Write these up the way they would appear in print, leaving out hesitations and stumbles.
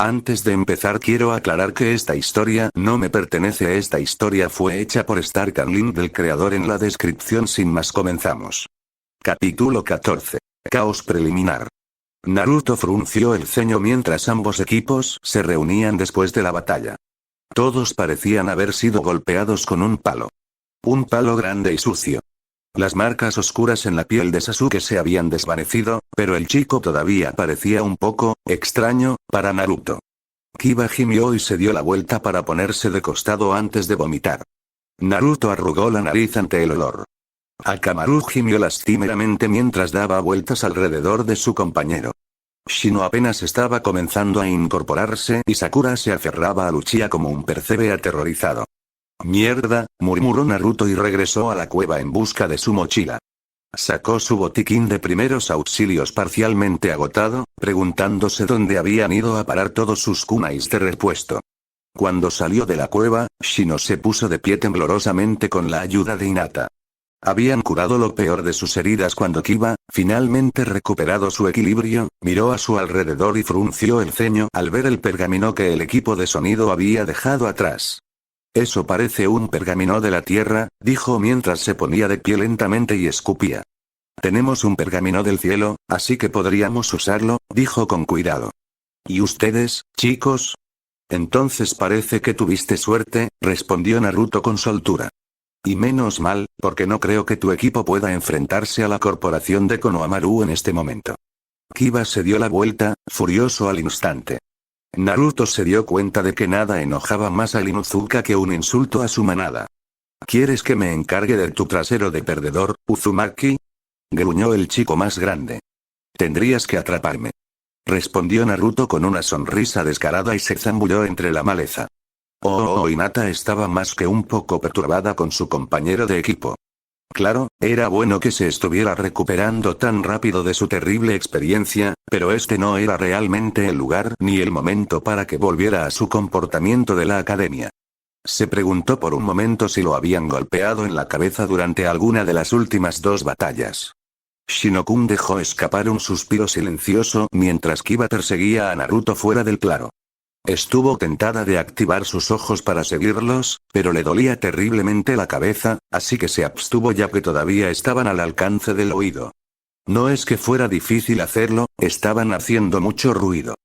Antes de empezar quiero aclarar que esta historia no me pertenece. Esta historia fue hecha por Stark Link del creador en la descripción. Sin más comenzamos. Capítulo 14. Caos preliminar. Naruto frunció el ceño mientras ambos equipos se reunían después de la batalla. Todos parecían haber sido golpeados con un palo. Un palo grande y sucio. Las marcas oscuras en la piel de Sasuke se habían desvanecido, pero el chico todavía parecía un poco extraño para Naruto. Kiba gimió y se dio la vuelta para ponerse de costado antes de vomitar. Naruto arrugó la nariz ante el olor. Akamaru gimió lastimeramente mientras daba vueltas alrededor de su compañero. Shino apenas estaba comenzando a incorporarse y Sakura se aferraba a Luchia como un percebe aterrorizado. «Mierda», murmuró Naruto y regresó a la cueva en busca de su mochila. Sacó su botiquín de primeros auxilios parcialmente agotado, preguntándose dónde habían ido a parar todos sus kunais de repuesto. Cuando salió de la cueva, Shino se puso de pie temblorosamente con la ayuda de Hinata. Habían curado lo peor de sus heridas cuando Kiba, finalmente recuperado su equilibrio, miró a su alrededor y frunció el ceño al ver el pergamino que el equipo de sonido había dejado atrás. «Eso parece un pergamino de la tierra», dijo mientras se ponía de pie lentamente y escupía. «Tenemos un pergamino del cielo, así que podríamos usarlo», dijo con cuidado. «¿Y ustedes, chicos?» «Entonces parece que tuviste suerte», respondió Naruto con soltura. «Y menos mal, porque no creo que tu equipo pueda enfrentarse a la corporación de Konohamaru en este momento». Kiba se dio la vuelta, furioso al instante. Naruto se dio cuenta de que nada enojaba más a Inuzuka que un insulto a su manada. «¿Quieres que me encargue de tu trasero de perdedor, Uzumaki?», gruñó el chico más grande. «Tendrías que atraparme», respondió Naruto con una sonrisa descarada y se zambulló entre la maleza. Hinata estaba más que un poco perturbada con su compañero de equipo. Claro, era bueno que se estuviera recuperando tan rápido de su terrible experiencia, pero este no era realmente el lugar ni el momento para que volviera a su comportamiento de la academia. Se preguntó por un momento si lo habían golpeado en la cabeza durante alguna de las últimas dos batallas. Shino-kun dejó escapar un suspiro silencioso mientras Kiba perseguía a Naruto fuera del claro. Estuvo tentada de activar sus ojos para seguirlos, pero le dolía terriblemente la cabeza, así que se abstuvo ya que todavía estaban al alcance del oído. No es que fuera difícil hacerlo, estaban haciendo mucho ruido.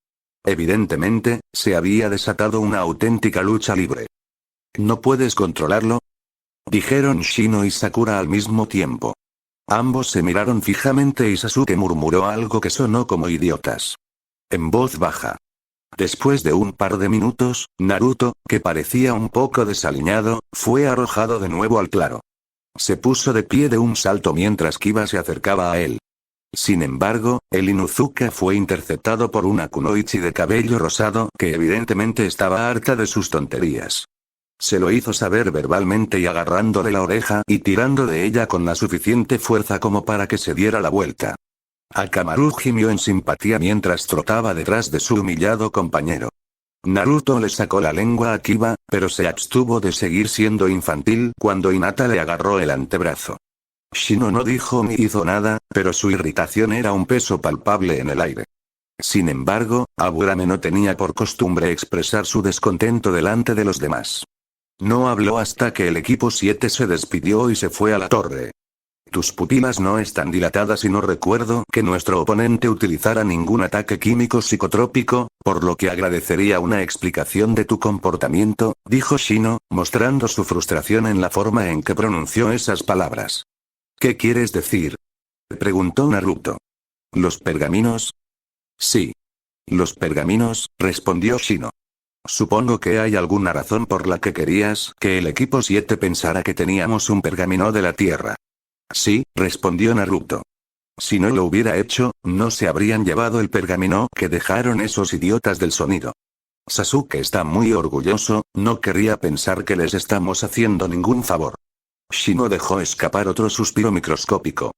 Evidentemente, se había desatado una auténtica lucha libre. «¿No puedes controlarlo?», dijeron Shino y Sakura al mismo tiempo. Ambos se miraron fijamente y Sasuke murmuró algo que sonó como idiotas. En voz baja. Después de un par de minutos, Naruto, que parecía un poco desaliñado, fue arrojado de nuevo al claro. Se puso de pie de un salto mientras Kiba se acercaba a él. Sin embargo, el Inuzuka fue interceptado por una kunoichi de cabello rosado que evidentemente estaba harta de sus tonterías. Se lo hizo saber verbalmente y agarrándole la oreja y tirando de ella con la suficiente fuerza como para que se diera la vuelta. Akamaru gimió en simpatía mientras trotaba detrás de su humillado compañero. Naruto le sacó la lengua a Kiba, pero se abstuvo de seguir siendo infantil cuando Hinata le agarró el antebrazo. Shino no dijo ni hizo nada, pero su irritación era un peso palpable en el aire. Sin embargo, Aburame no tenía por costumbre expresar su descontento delante de los demás. No habló hasta que el equipo 7 se despidió y se fue a la torre. «Tus pupilas no están dilatadas y no recuerdo que nuestro oponente utilizara ningún ataque químico psicotrópico, por lo que agradecería una explicación de tu comportamiento», dijo Shino, mostrando su frustración en la forma en que pronunció esas palabras. «¿Qué quieres decir?», preguntó Naruto. «¿Los pergaminos?». «Sí. Los pergaminos», respondió Shino. «Supongo que hay alguna razón por la que querías que el equipo 7 pensara que teníamos un pergamino de la tierra». «Sí», respondió Naruto. «Si no lo hubiera hecho, no se habrían llevado el pergamino que dejaron esos idiotas del sonido. Sasuke está muy orgulloso, no querría pensar que les estamos haciendo ningún favor». Shino dejó escapar otro suspiro microscópico.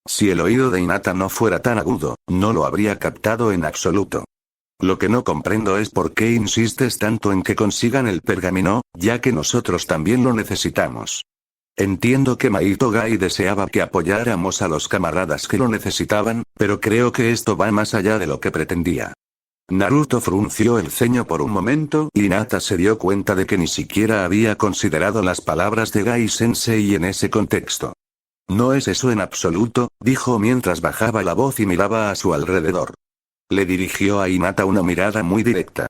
Si el oído de Hinata no fuera tan agudo, no lo habría captado en absoluto. «Lo que no comprendo es por qué insistes tanto en que consigan el pergamino, ya que nosotros también lo necesitamos». Entiendo que Maito Gai deseaba que apoyáramos a los camaradas que lo necesitaban, pero creo que esto va más allá de lo que pretendía. Naruto frunció el ceño por un momento y Hinata se dio cuenta de que ni siquiera había considerado las palabras de Gai Sensei en ese contexto. No es eso en absoluto, dijo mientras bajaba la voz y miraba a su alrededor. Le dirigió a Hinata una mirada muy directa.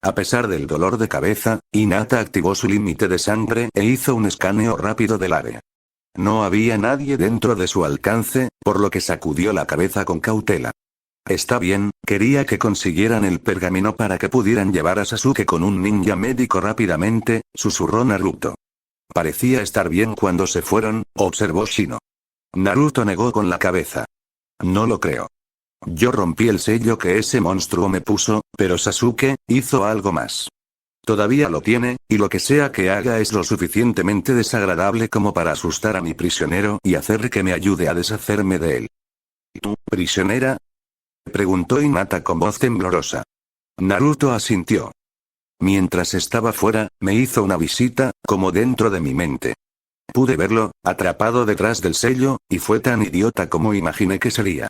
A pesar del dolor de cabeza, Hinata activó su límite de sangre e hizo un escaneo rápido del área. No había nadie dentro de su alcance, por lo que sacudió la cabeza con cautela. Está bien, quería que consiguieran el pergamino para que pudieran llevar a Sasuke con un ninja médico rápidamente, susurró Naruto. Parecía estar bien cuando se fueron, observó Shino. Naruto negó con la cabeza. No lo creo. Yo rompí el sello que ese monstruo me puso, pero Sasuke hizo algo más. Todavía lo tiene, y lo que sea que haga es lo suficientemente desagradable como para asustar a mi prisionero y hacer que me ayude a deshacerme de él. ¿Tú, prisionera? Preguntó Hinata con voz temblorosa. Naruto asintió. Mientras estaba fuera, me hizo una visita, como dentro de mi mente. Pude verlo, atrapado detrás del sello, y fue tan idiota como imaginé que sería.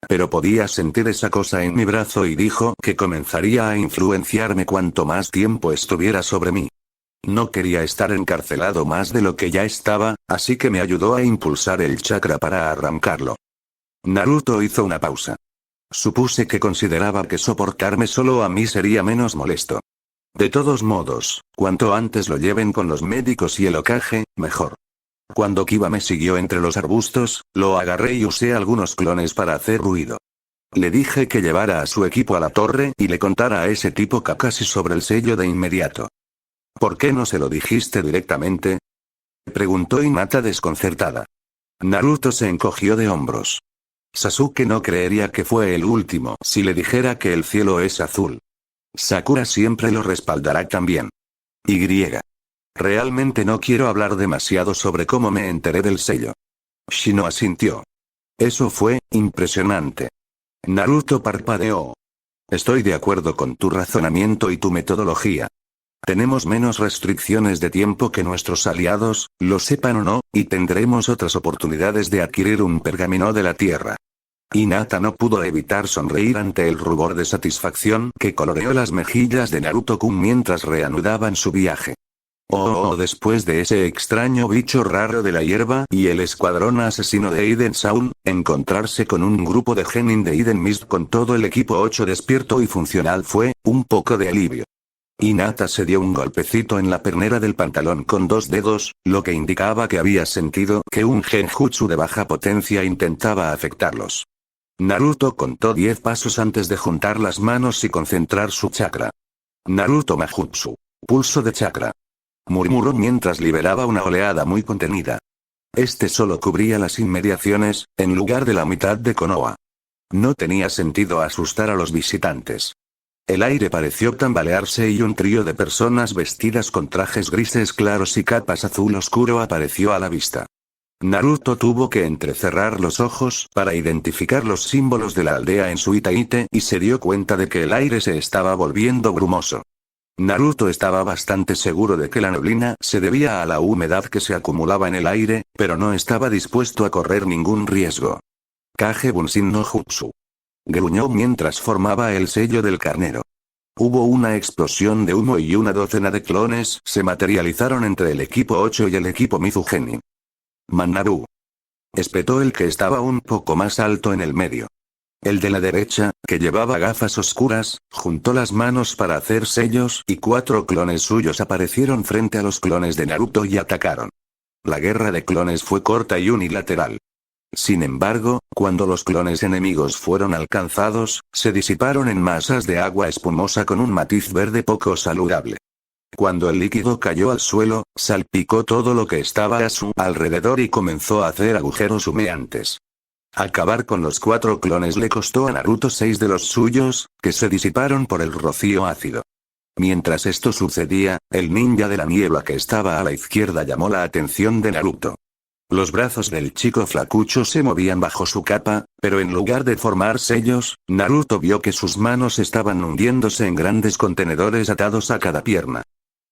Pero podía sentir esa cosa en mi brazo y dijo que comenzaría a influenciarme cuanto más tiempo estuviera sobre mí. No quería estar encarcelado más de lo que ya estaba, así que me ayudó a impulsar el chakra para arrancarlo. Naruto hizo una pausa. Supuse que consideraba que soportarme solo a mí sería menos molesto. De todos modos, cuanto antes lo lleven con los médicos y el Hokage, mejor. Cuando Kiba me siguió entre los arbustos, lo agarré y usé algunos clones para hacer ruido. Le dije que llevara a su equipo a la torre y le contara a ese tipo Kakashi sobre el sello de inmediato. ¿Por qué no se lo dijiste directamente? Preguntó Hinata desconcertada. Naruto se encogió de hombros. Sasuke no creería que fue el último si le dijera que el cielo es azul. Sakura siempre lo respaldará también. Y. Realmente no quiero hablar demasiado sobre cómo me enteré del sello. Shino asintió. Eso fue impresionante. Naruto parpadeó. Estoy de acuerdo con tu razonamiento y tu metodología. Tenemos menos restricciones de tiempo que nuestros aliados, lo sepan o no, y tendremos otras oportunidades de adquirir un pergamino de la Tierra. Hinata no pudo evitar sonreír ante el rubor de satisfacción que coloreó las mejillas de Naruto-kun mientras reanudaban su viaje. Después de ese extraño bicho raro de la hierba y el escuadrón asesino de Iden Sound, encontrarse con un grupo de genin de Iden Mist con todo el equipo 8 despierto y funcional fue un poco de alivio. Hinata se dio un golpecito en la pernera del pantalón con 2 dedos, lo que indicaba que había sentido que un genjutsu de baja potencia intentaba afectarlos. Naruto contó 10 pasos antes de juntar las manos y concentrar su chakra. Naruto Majutsu. Pulso de chakra. Murmuró mientras liberaba una oleada muy contenida. Este solo cubría las inmediaciones, en lugar de la mitad de Konoha. No tenía sentido asustar a los visitantes. El aire pareció tambalearse y un trío de personas vestidas con trajes grises claros y capas azul oscuro apareció a la vista. Naruto tuvo que entrecerrar los ojos para identificar los símbolos de la aldea en su Itaite y se dio cuenta de que el aire se estaba volviendo brumoso. Naruto estaba bastante seguro de que la neblina se debía a la humedad que se acumulaba en el aire, pero no estaba dispuesto a correr ningún riesgo. Kage Bunshin no Jutsu. Gruñó mientras formaba el sello del carnero. Hubo una explosión de humo y una docena de clones se materializaron entre el equipo 8 y el equipo Mizugeni. Manaru. Espetó el que estaba un poco más alto en el medio. El de la derecha, que llevaba gafas oscuras, juntó las manos para hacer sellos y 4 clones suyos aparecieron frente a los clones de Naruto y atacaron. La guerra de clones fue corta y unilateral. Sin embargo, cuando los clones enemigos fueron alcanzados, se disiparon en masas de agua espumosa con un matiz verde poco saludable. Cuando el líquido cayó al suelo, salpicó todo lo que estaba a su alrededor y comenzó a hacer agujeros humeantes. Acabar con los 4 clones le costó a Naruto 6 de los suyos, que se disiparon por el rocío ácido. Mientras esto sucedía, el ninja de la niebla que estaba a la izquierda llamó la atención de Naruto. Los brazos del chico flacucho se movían bajo su capa, pero en lugar de formar sellos, Naruto vio que sus manos estaban hundiéndose en grandes contenedores atados a cada pierna.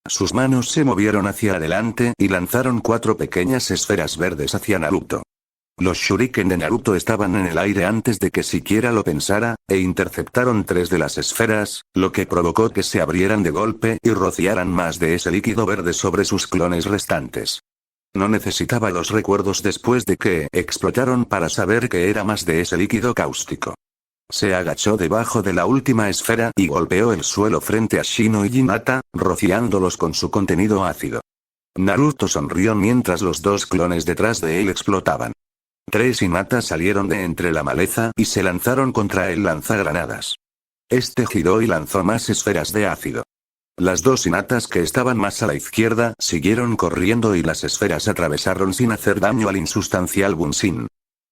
Sus manos se movieron hacia adelante y lanzaron 4 pequeñas esferas verdes hacia Naruto. Los shuriken de Naruto estaban en el aire antes de que siquiera lo pensara, e interceptaron 3 de las esferas, lo que provocó que se abrieran de golpe y rociaran más de ese líquido verde sobre sus clones restantes. No necesitaba los recuerdos después de que explotaron para saber que era más de ese líquido cáustico. Se agachó debajo de la última esfera y golpeó el suelo frente a Shino y Hinata, rociándolos con su contenido ácido. Naruto sonrió mientras los 2 clones detrás de él explotaban. 3 Hinata salieron de entre la maleza y se lanzaron contra el lanzagranadas. Este giró y lanzó más esferas de ácido. Las 2 Hinatas que estaban más a la izquierda siguieron corriendo y las esferas atravesaron sin hacer daño al insustancial Bunshin.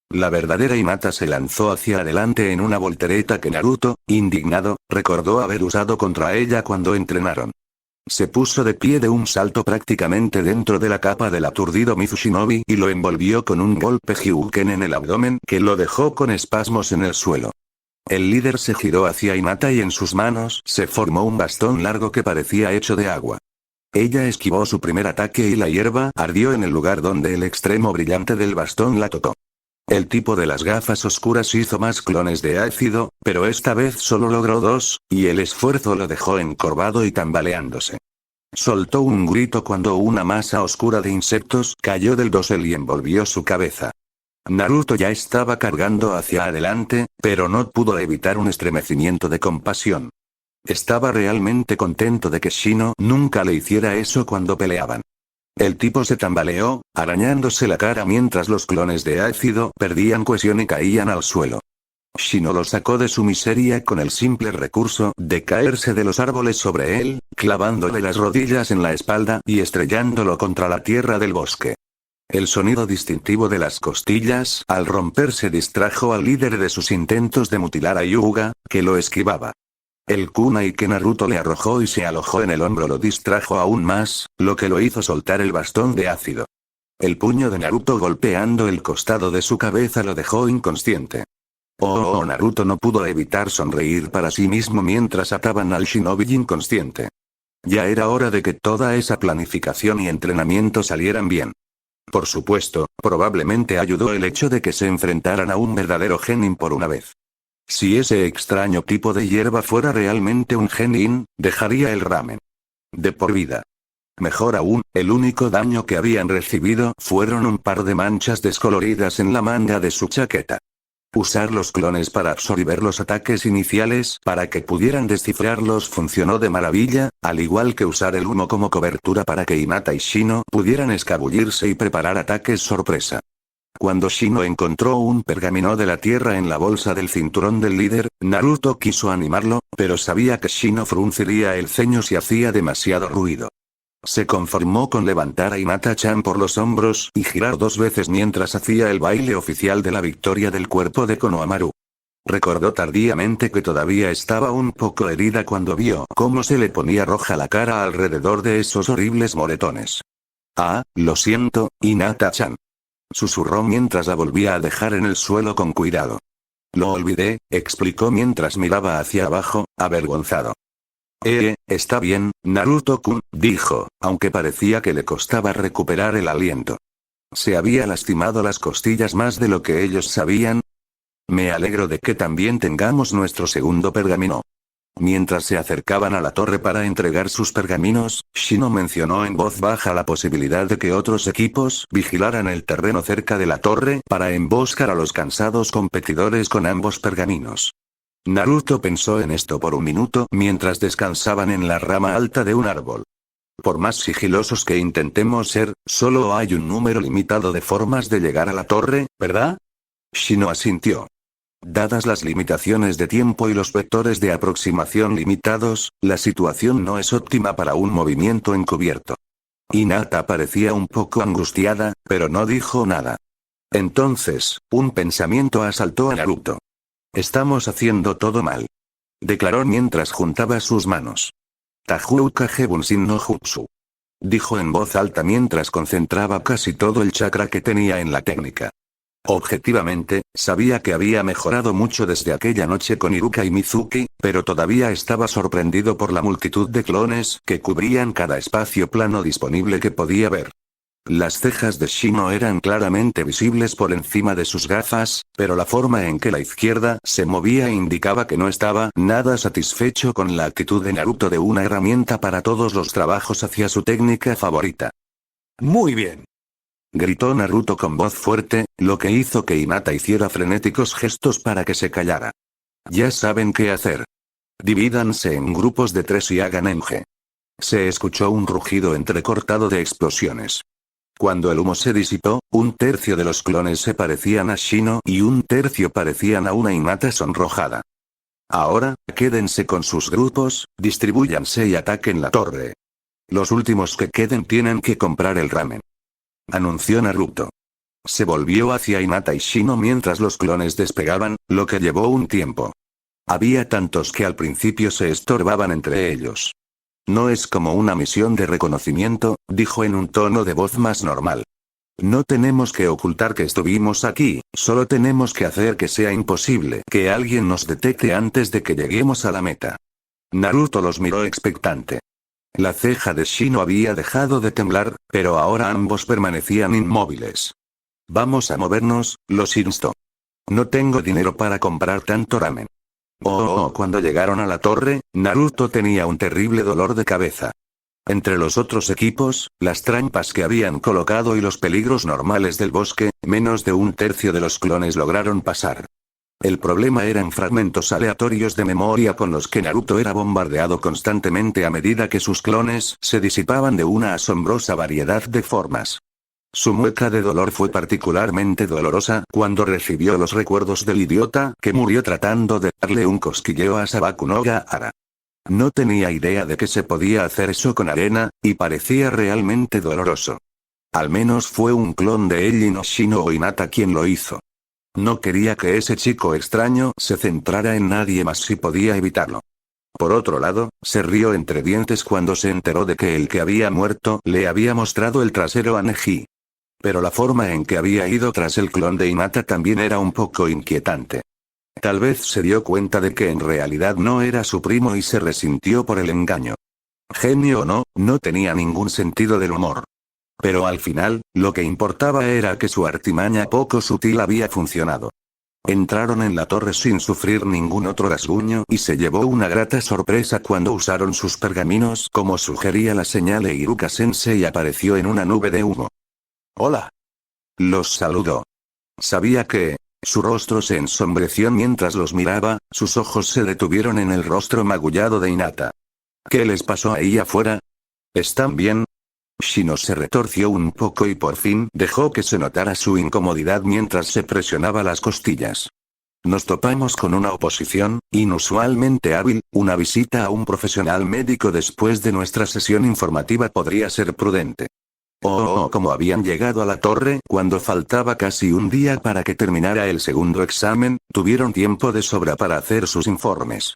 La verdadera Hinata se lanzó hacia adelante en una voltereta que Naruto, indignado, recordó haber usado contra ella cuando entrenaron. Se puso de pie de un salto prácticamente dentro de la capa del aturdido Mizushinobi y lo envolvió con un golpe Hyuken en el abdomen que lo dejó con espasmos en el suelo. El líder se giró hacia Hinata y en sus manos se formó un bastón largo que parecía hecho de agua. Ella esquivó su primer ataque y la hierba ardió en el lugar donde el extremo brillante del bastón la tocó. El tipo de las gafas oscuras hizo más clones de ácido, pero esta vez solo logró 2, y el esfuerzo lo dejó encorvado y tambaleándose. Soltó un grito cuando una masa oscura de insectos cayó del dosel y envolvió su cabeza. Naruto ya estaba cargando hacia adelante, pero no pudo evitar un estremecimiento de compasión. Estaba realmente contento de que Shino nunca le hiciera eso cuando peleaban. El tipo se tambaleó, arañándose la cara mientras los clones de ácido perdían cohesión y caían al suelo. Shino lo sacó de su miseria con el simple recurso de caerse de los árboles sobre él, clavándole las rodillas en la espalda y estrellándolo contra la tierra del bosque. El sonido distintivo de las costillas al romperse distrajo al líder de sus intentos de mutilar a Hyuga, que lo esquivaba. El kunai que Naruto le arrojó y se alojó en el hombro lo distrajo aún más, lo que lo hizo soltar el bastón de ácido. El puño de Naruto golpeando el costado de su cabeza lo dejó inconsciente. Naruto no pudo evitar sonreír para sí mismo mientras ataban al shinobi inconsciente. Ya era hora de que toda esa planificación y entrenamiento salieran bien. Por supuesto, probablemente ayudó el hecho de que se enfrentaran a un verdadero genin por una vez. Si ese extraño tipo de hierba fuera realmente un genin, dejaría el ramen. De por vida. Mejor aún, el único daño que habían recibido fueron un par de manchas descoloridas en la manga de su chaqueta. Usar los clones para absorber los ataques iniciales para que pudieran descifrarlos funcionó de maravilla, al igual que usar el humo como cobertura para que Hinata y Shino pudieran escabullirse y preparar ataques sorpresa. Cuando Shino encontró un pergamino de la tierra en la bolsa del cinturón del líder, Naruto quiso animarlo, pero sabía que Shino frunciría el ceño si hacía demasiado ruido. Se conformó con levantar a Hinata-chan por los hombros y girar 2 veces mientras hacía el baile oficial de la victoria del cuerpo de Konohamaru. Recordó tardíamente que todavía estaba un poco herida cuando vio cómo se le ponía roja la cara alrededor de esos horribles moretones. Ah, lo siento, Hinata-chan. Susurró mientras la volvía a dejar en el suelo con cuidado. Lo olvidé, explicó mientras miraba hacia abajo, avergonzado. Está bien, Naruto-kun, dijo, aunque parecía que le costaba recuperar el aliento. ¿Se había lastimado las costillas más de lo que ellos sabían? Me alegro de que también tengamos nuestro segundo pergamino. Mientras se acercaban a la torre para entregar sus pergaminos, Shino mencionó en voz baja la posibilidad de que otros equipos vigilaran el terreno cerca de la torre para emboscar a los cansados competidores con ambos pergaminos. Naruto pensó en esto por un minuto mientras descansaban en la rama alta de un árbol. Por más sigilosos que intentemos ser, solo hay un número limitado de formas de llegar a la torre, ¿verdad? Shino asintió. Dadas las limitaciones de tiempo y los vectores de aproximación limitados, la situación no es óptima para un movimiento encubierto. Hinata parecía un poco angustiada, pero no dijo nada. Entonces, un pensamiento asaltó a Naruto. Estamos haciendo todo mal. Declaró mientras juntaba sus manos. Tajuukage Bunshin no Jutsu. Dijo en voz alta mientras concentraba casi todo el chakra que tenía en la técnica. Objetivamente, sabía que había mejorado mucho desde aquella noche con Iruka y Mizuki, pero todavía estaba sorprendido por la multitud de clones que cubrían cada espacio plano disponible que podía ver. Las cejas de Shino eran claramente visibles por encima de sus gafas, pero la forma en que la izquierda se movía indicaba que no estaba nada satisfecho con la actitud de Naruto de una herramienta para todos los trabajos hacia su técnica favorita. Muy bien. Gritó Naruto con voz fuerte, lo que hizo que Hinata hiciera frenéticos gestos para que se callara. Ya saben qué hacer. Divídanse en grupos de 3 y hagan enge. Se escuchó un rugido entrecortado de explosiones. Cuando el humo se disipó, 1/3 de los clones se parecían a Shino y 1/3 parecían a una Hinata sonrojada. Ahora, quédense con sus grupos, distribúyanse y ataquen la torre. Los últimos que queden tienen que comprar el ramen. Anunció Naruto. Se volvió hacia Hinata y Shino mientras los clones despegaban, lo que llevó un tiempo. Había tantos que al principio se estorbaban entre ellos. No es como una misión de reconocimiento, dijo en un tono de voz más normal. No tenemos que ocultar que estuvimos aquí, solo tenemos que hacer que sea imposible que alguien nos detecte antes de que lleguemos a la meta. Naruto los miró expectante. La ceja de Shino había dejado de temblar, pero ahora ambos permanecían inmóviles. Vamos a movernos, los instó. No tengo dinero para comprar tanto ramen. Cuando llegaron a la torre, Naruto tenía un terrible dolor de cabeza. Entre los otros equipos, las trampas que habían colocado y los peligros normales del bosque, menos de 1/3 de los clones lograron pasar. El problema eran fragmentos aleatorios de memoria con los que Naruto era bombardeado constantemente a medida que sus clones se disipaban de una asombrosa variedad de formas. Su mueca de dolor fue particularmente dolorosa cuando recibió los recuerdos del idiota que murió tratando de darle un cosquilleo a Sabaku no Gaara. No tenía idea de que se podía hacer eso con arena, y parecía realmente doloroso. Al menos fue un clon de Ellie no Shino o Hinata quien lo hizo. No quería que ese chico extraño se centrara en nadie más si podía evitarlo. Por otro lado, se rió entre dientes cuando se enteró de que el que había muerto le había mostrado el trasero a Neji. Pero la forma en que había ido tras el clon de Hinata también era un poco inquietante. Tal vez se dio cuenta de que en realidad no era su primo y se resintió por el engaño. Genio o no, no tenía ningún sentido del humor. Pero al final, lo que importaba era que su artimaña poco sutil había funcionado. Entraron en la torre sin sufrir ningún otro rasguño y se llevó una grata sorpresa cuando usaron sus pergaminos como sugería la señal e Iruka Sensei apareció en una nube de humo. Hola. Los saludó. Sabía que... Su rostro se ensombreció mientras los miraba, sus ojos se detuvieron en el rostro magullado de Hinata. ¿Qué les pasó ahí afuera? ¿Están bien? Shino se retorció un poco y por fin dejó que se notara su incomodidad mientras se presionaba las costillas. Nos topamos con una oposición, inusualmente hábil, una visita a un profesional médico después de nuestra sesión informativa podría ser prudente. Como habían llegado a la torre cuando faltaba casi un día para que terminara el segundo examen, tuvieron tiempo de sobra para hacer sus informes.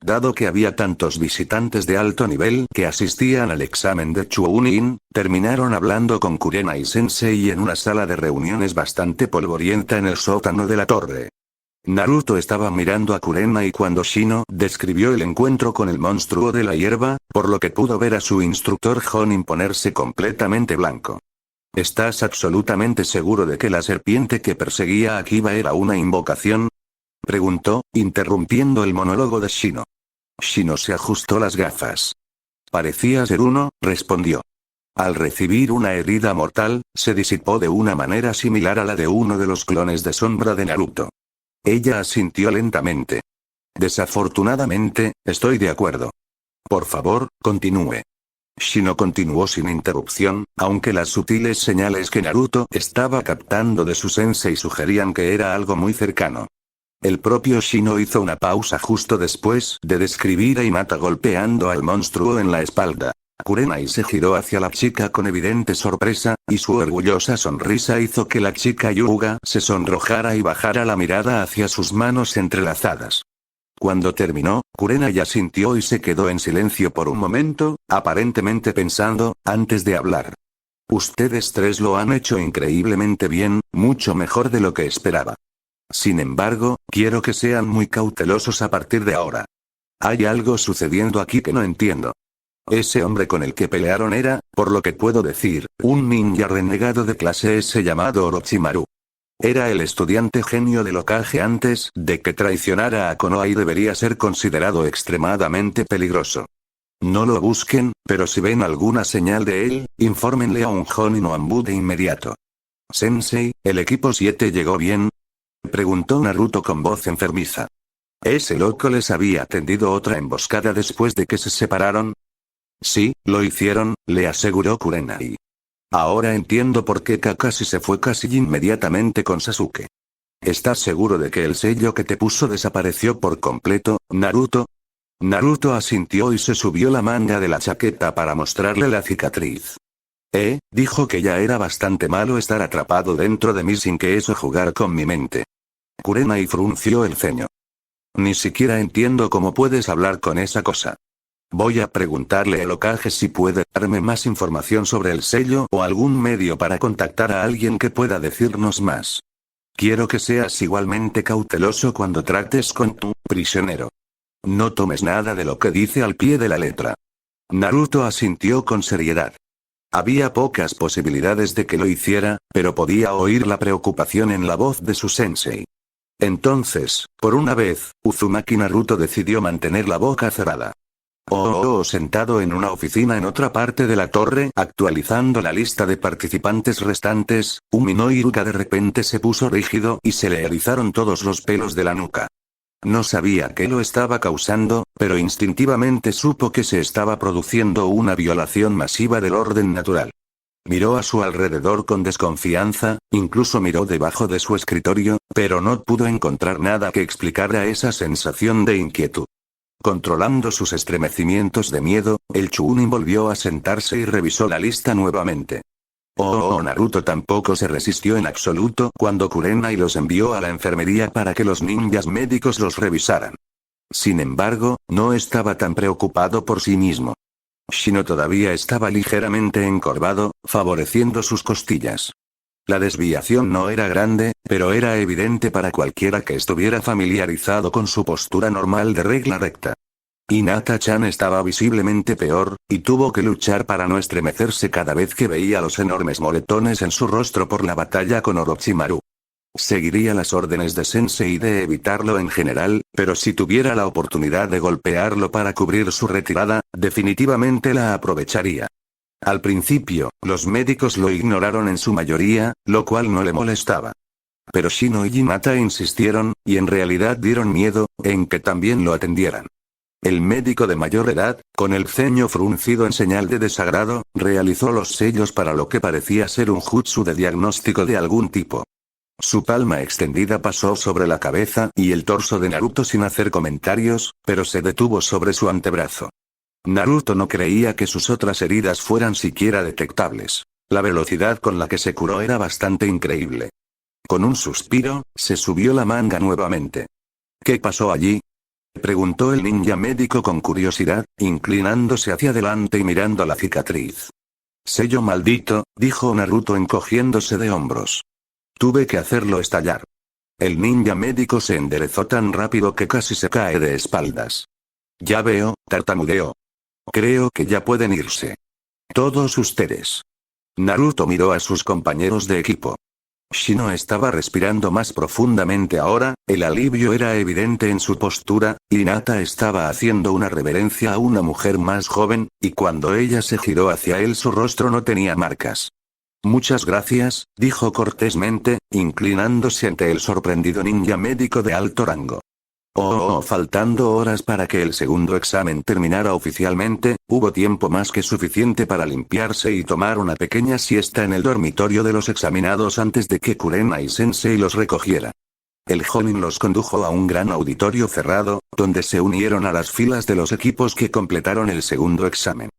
Dado que había tantos visitantes de alto nivel que asistían al examen de Chunin, terminaron hablando con Kurenai Sensei en una sala de reuniones bastante polvorienta en el sótano de la torre. Naruto estaba mirando a Kurenai cuando Shino describió el encuentro con el monstruo de la hierba, por lo que pudo ver a su instructor Jonin ponerse completamente blanco. ¿Estás absolutamente seguro de que la serpiente que perseguía a Kiba era una invocación? Preguntó, interrumpiendo el monólogo de Shino. Shino se ajustó las gafas. Parecía ser uno, respondió. Al recibir una herida mortal, se disipó de una manera similar a la de uno de los clones de sombra de Naruto. Ella asintió lentamente. Desafortunadamente, estoy de acuerdo. Por favor, continúe. Shino continuó sin interrupción, aunque las sutiles señales que Naruto estaba captando de su sensei sugerían que era algo muy cercano. El propio Shino hizo una pausa justo después de describir a Hinata golpeando al monstruo en la espalda. Kurenai se giró hacia la chica con evidente sorpresa, y su orgullosa sonrisa hizo que la chica Yuga se sonrojara y bajara la mirada hacia sus manos entrelazadas. Cuando terminó, Kurenai asintió y se quedó en silencio por un momento, aparentemente pensando, antes de hablar. Ustedes tres lo han hecho increíblemente bien, mucho mejor de lo que esperaba. Sin embargo, quiero que sean muy cautelosos a partir de ahora. Hay algo sucediendo aquí que no entiendo. Ese hombre con el que pelearon era, por lo que puedo decir, un ninja renegado de clase S llamado Orochimaru. Era el estudiante genio del Hokage antes de que traicionara a Konoha y debería ser considerado extremadamente peligroso. No lo busquen, pero si ven alguna señal de él, infórmenle a un Jonin o Anbu de inmediato. Sensei, ¿el equipo 7 llegó bien? Preguntó Naruto con voz enfermiza. ¿Ese loco les había tendido otra emboscada después de que se separaron? Sí, lo hicieron, le aseguró Kurenai. Ahora entiendo por qué Kakashi se fue casi inmediatamente con Sasuke. ¿Estás seguro de que el sello que te puso desapareció por completo, Naruto? Naruto asintió y se subió la manga de la chaqueta para mostrarle la cicatriz. Dijo que ya era bastante malo estar atrapado dentro de mí sin que eso jugara con mi mente. Kurenai frunció el ceño. Ni siquiera entiendo cómo puedes hablar con esa cosa. Voy a preguntarle al Hokage si puede darme más información sobre el sello o algún medio para contactar a alguien que pueda decirnos más. Quiero que seas igualmente cauteloso cuando trates con tu prisionero. No tomes nada de lo que dice al pie de la letra. Naruto asintió con seriedad. Había pocas posibilidades de que lo hiciera, pero podía oír la preocupación en la voz de su sensei. Entonces, por una vez, Uzumaki Naruto decidió mantener la boca cerrada. Sentado en una oficina en otra parte de la torre, actualizando la lista de participantes restantes, Umi Iruka de repente se puso rígido y se le erizaron todos los pelos de la nuca. No sabía qué lo estaba causando, pero instintivamente supo que se estaba produciendo una violación masiva del orden natural. Miró a su alrededor con desconfianza, incluso miró debajo de su escritorio, pero no pudo encontrar nada que explicara esa sensación de inquietud. Controlando sus estremecimientos de miedo, el Chunin volvió a sentarse y revisó la lista nuevamente. Naruto tampoco se resistió en absoluto cuando Kurenai los envió a la enfermería para que los ninjas médicos los revisaran. Sin embargo, no estaba tan preocupado por sí mismo. Shino todavía estaba ligeramente encorvado, favoreciendo sus costillas. La desviación no era grande, pero era evidente para cualquiera que estuviera familiarizado con su postura normal de regla recta. Hinata-chan estaba visiblemente peor, y tuvo que luchar para no estremecerse cada vez que veía los enormes moretones en su rostro por la batalla con Orochimaru. Seguiría las órdenes de Sensei de evitarlo en general, pero si tuviera la oportunidad de golpearlo para cubrir su retirada, definitivamente la aprovecharía. Al principio, los médicos lo ignoraron en su mayoría, lo cual no le molestaba. Pero Shino y Hinata insistieron, y en realidad dieron miedo, en que también lo atendieran. El médico de mayor edad, con el ceño fruncido en señal de desagrado, realizó los sellos para lo que parecía ser un jutsu de diagnóstico de algún tipo. Su palma extendida pasó sobre la cabeza y el torso de Naruto sin hacer comentarios, pero se detuvo sobre su antebrazo. Naruto no creía que sus otras heridas fueran siquiera detectables. La velocidad con la que se curó era bastante increíble. Con un suspiro, se subió la manga nuevamente. ¿Qué pasó allí?, preguntó el ninja médico con curiosidad, inclinándose hacia adelante y mirando la cicatriz. Sello maldito, dijo Naruto encogiéndose de hombros. Tuve que hacerlo estallar. El ninja médico se enderezó tan rápido que casi se cae de espaldas. Ya veo, tartamudeó. Creo que ya pueden irse. Todos ustedes. Naruto miró a sus compañeros de equipo. Shino estaba respirando más profundamente ahora, el alivio era evidente en su postura, Hinata estaba haciendo una reverencia a una mujer más joven, y cuando ella se giró hacia él su rostro no tenía marcas. Muchas gracias, dijo cortésmente, inclinándose ante el sorprendido ninja médico de alto rango. Faltando horas para que el segundo examen terminara oficialmente, hubo tiempo más que suficiente para limpiarse y tomar una pequeña siesta en el dormitorio de los examinados antes de que Kurenai Sensei los recogiera. El Jonin los condujo a un gran auditorio cerrado, donde se unieron a las filas de los equipos que completaron el segundo examen.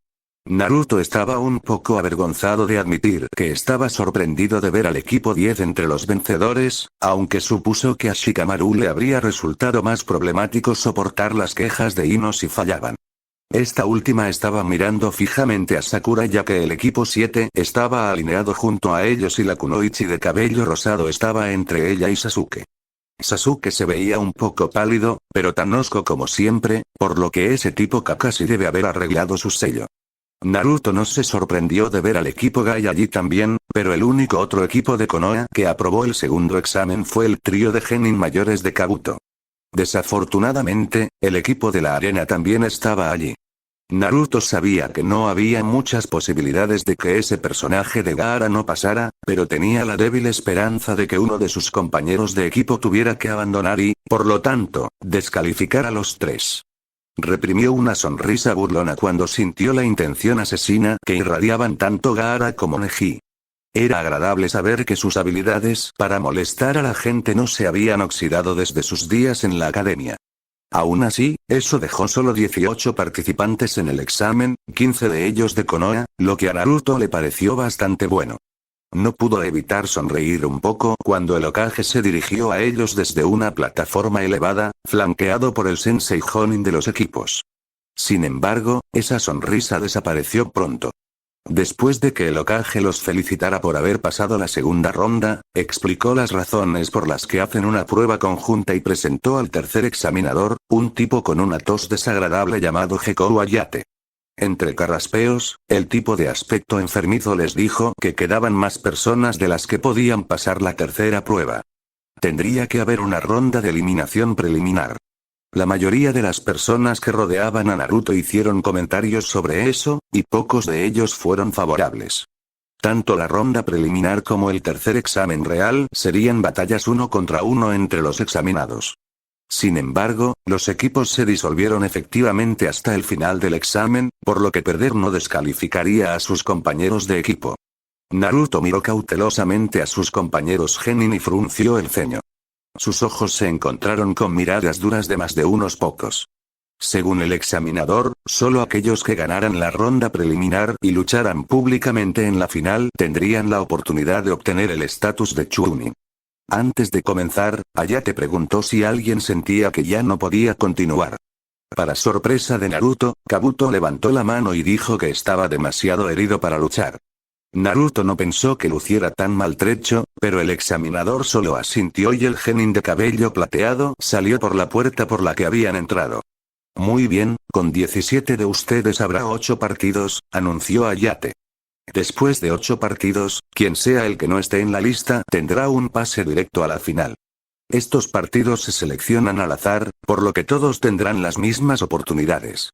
Naruto estaba un poco avergonzado de admitir que estaba sorprendido de ver al equipo 10 entre los vencedores, aunque supuso que a Shikamaru le habría resultado más problemático soportar las quejas de Ino si fallaban. Esta última estaba mirando fijamente a Sakura ya que el equipo 7 estaba alineado junto a ellos y la kunoichi de cabello rosado estaba entre ella y Sasuke. Sasuke se veía un poco pálido, pero tan hosco como siempre, por lo que ese tipo Kakashi debe haber arreglado su sello. Naruto no se sorprendió de ver al equipo Gai allí también, pero el único otro equipo de Konoha que aprobó el segundo examen fue el trío de genin mayores de Kabuto. Desafortunadamente, el equipo de la arena también estaba allí. Naruto sabía que no había muchas posibilidades de que ese personaje de Gaara no pasara, pero tenía la débil esperanza de que uno de sus compañeros de equipo tuviera que abandonar y, por lo tanto, descalificar a los tres. Reprimió una sonrisa burlona cuando sintió la intención asesina que irradiaban tanto Gaara como Neji. Era agradable saber que sus habilidades para molestar a la gente no se habían oxidado desde sus días en la academia. Aún así, eso dejó solo 18 participantes en el examen, 15 de ellos de Konoha, lo que a Naruto le pareció bastante bueno. No pudo evitar sonreír un poco cuando el Hokage se dirigió a ellos desde una plataforma elevada, flanqueado por el Sensei Jonin de los equipos. Sin embargo, esa sonrisa desapareció pronto. Después de que el Hokage los felicitara por haber pasado la segunda ronda, explicó las razones por las que hacen una prueba conjunta y presentó al tercer examinador, un tipo con una tos desagradable llamado Gekou Ayate. Entre carraspeos, el tipo de aspecto enfermizo les dijo que quedaban más personas de las que podían pasar la tercera prueba. Tendría que haber una ronda de eliminación preliminar. La mayoría de las personas que rodeaban a Naruto hicieron comentarios sobre eso, y pocos de ellos fueron favorables. Tanto la ronda preliminar como el tercer examen real serían batallas uno contra uno entre los examinados. Sin embargo, los equipos se disolvieron efectivamente hasta el final del examen, por lo que perder no descalificaría a sus compañeros de equipo. Naruto miró cautelosamente a sus compañeros genin y frunció el ceño. Sus ojos se encontraron con miradas duras de más de unos pocos. Según el examinador, solo aquellos que ganaran la ronda preliminar y lucharan públicamente en la final tendrían la oportunidad de obtener el estatus de Chunin. Antes de comenzar, Ayate preguntó si alguien sentía que ya no podía continuar. Para sorpresa de Naruto, Kabuto levantó la mano y dijo que estaba demasiado herido para luchar. Naruto no pensó que luciera tan maltrecho, pero el examinador solo asintió y el genin de cabello plateado salió por la puerta por la que habían entrado. Muy bien, con 17 de ustedes habrá 8 partidos, anunció Ayate. Después de 8 partidos, quien sea el que no esté en la lista tendrá un pase directo a la final. Estos partidos se seleccionan al azar, por lo que todos tendrán las mismas oportunidades.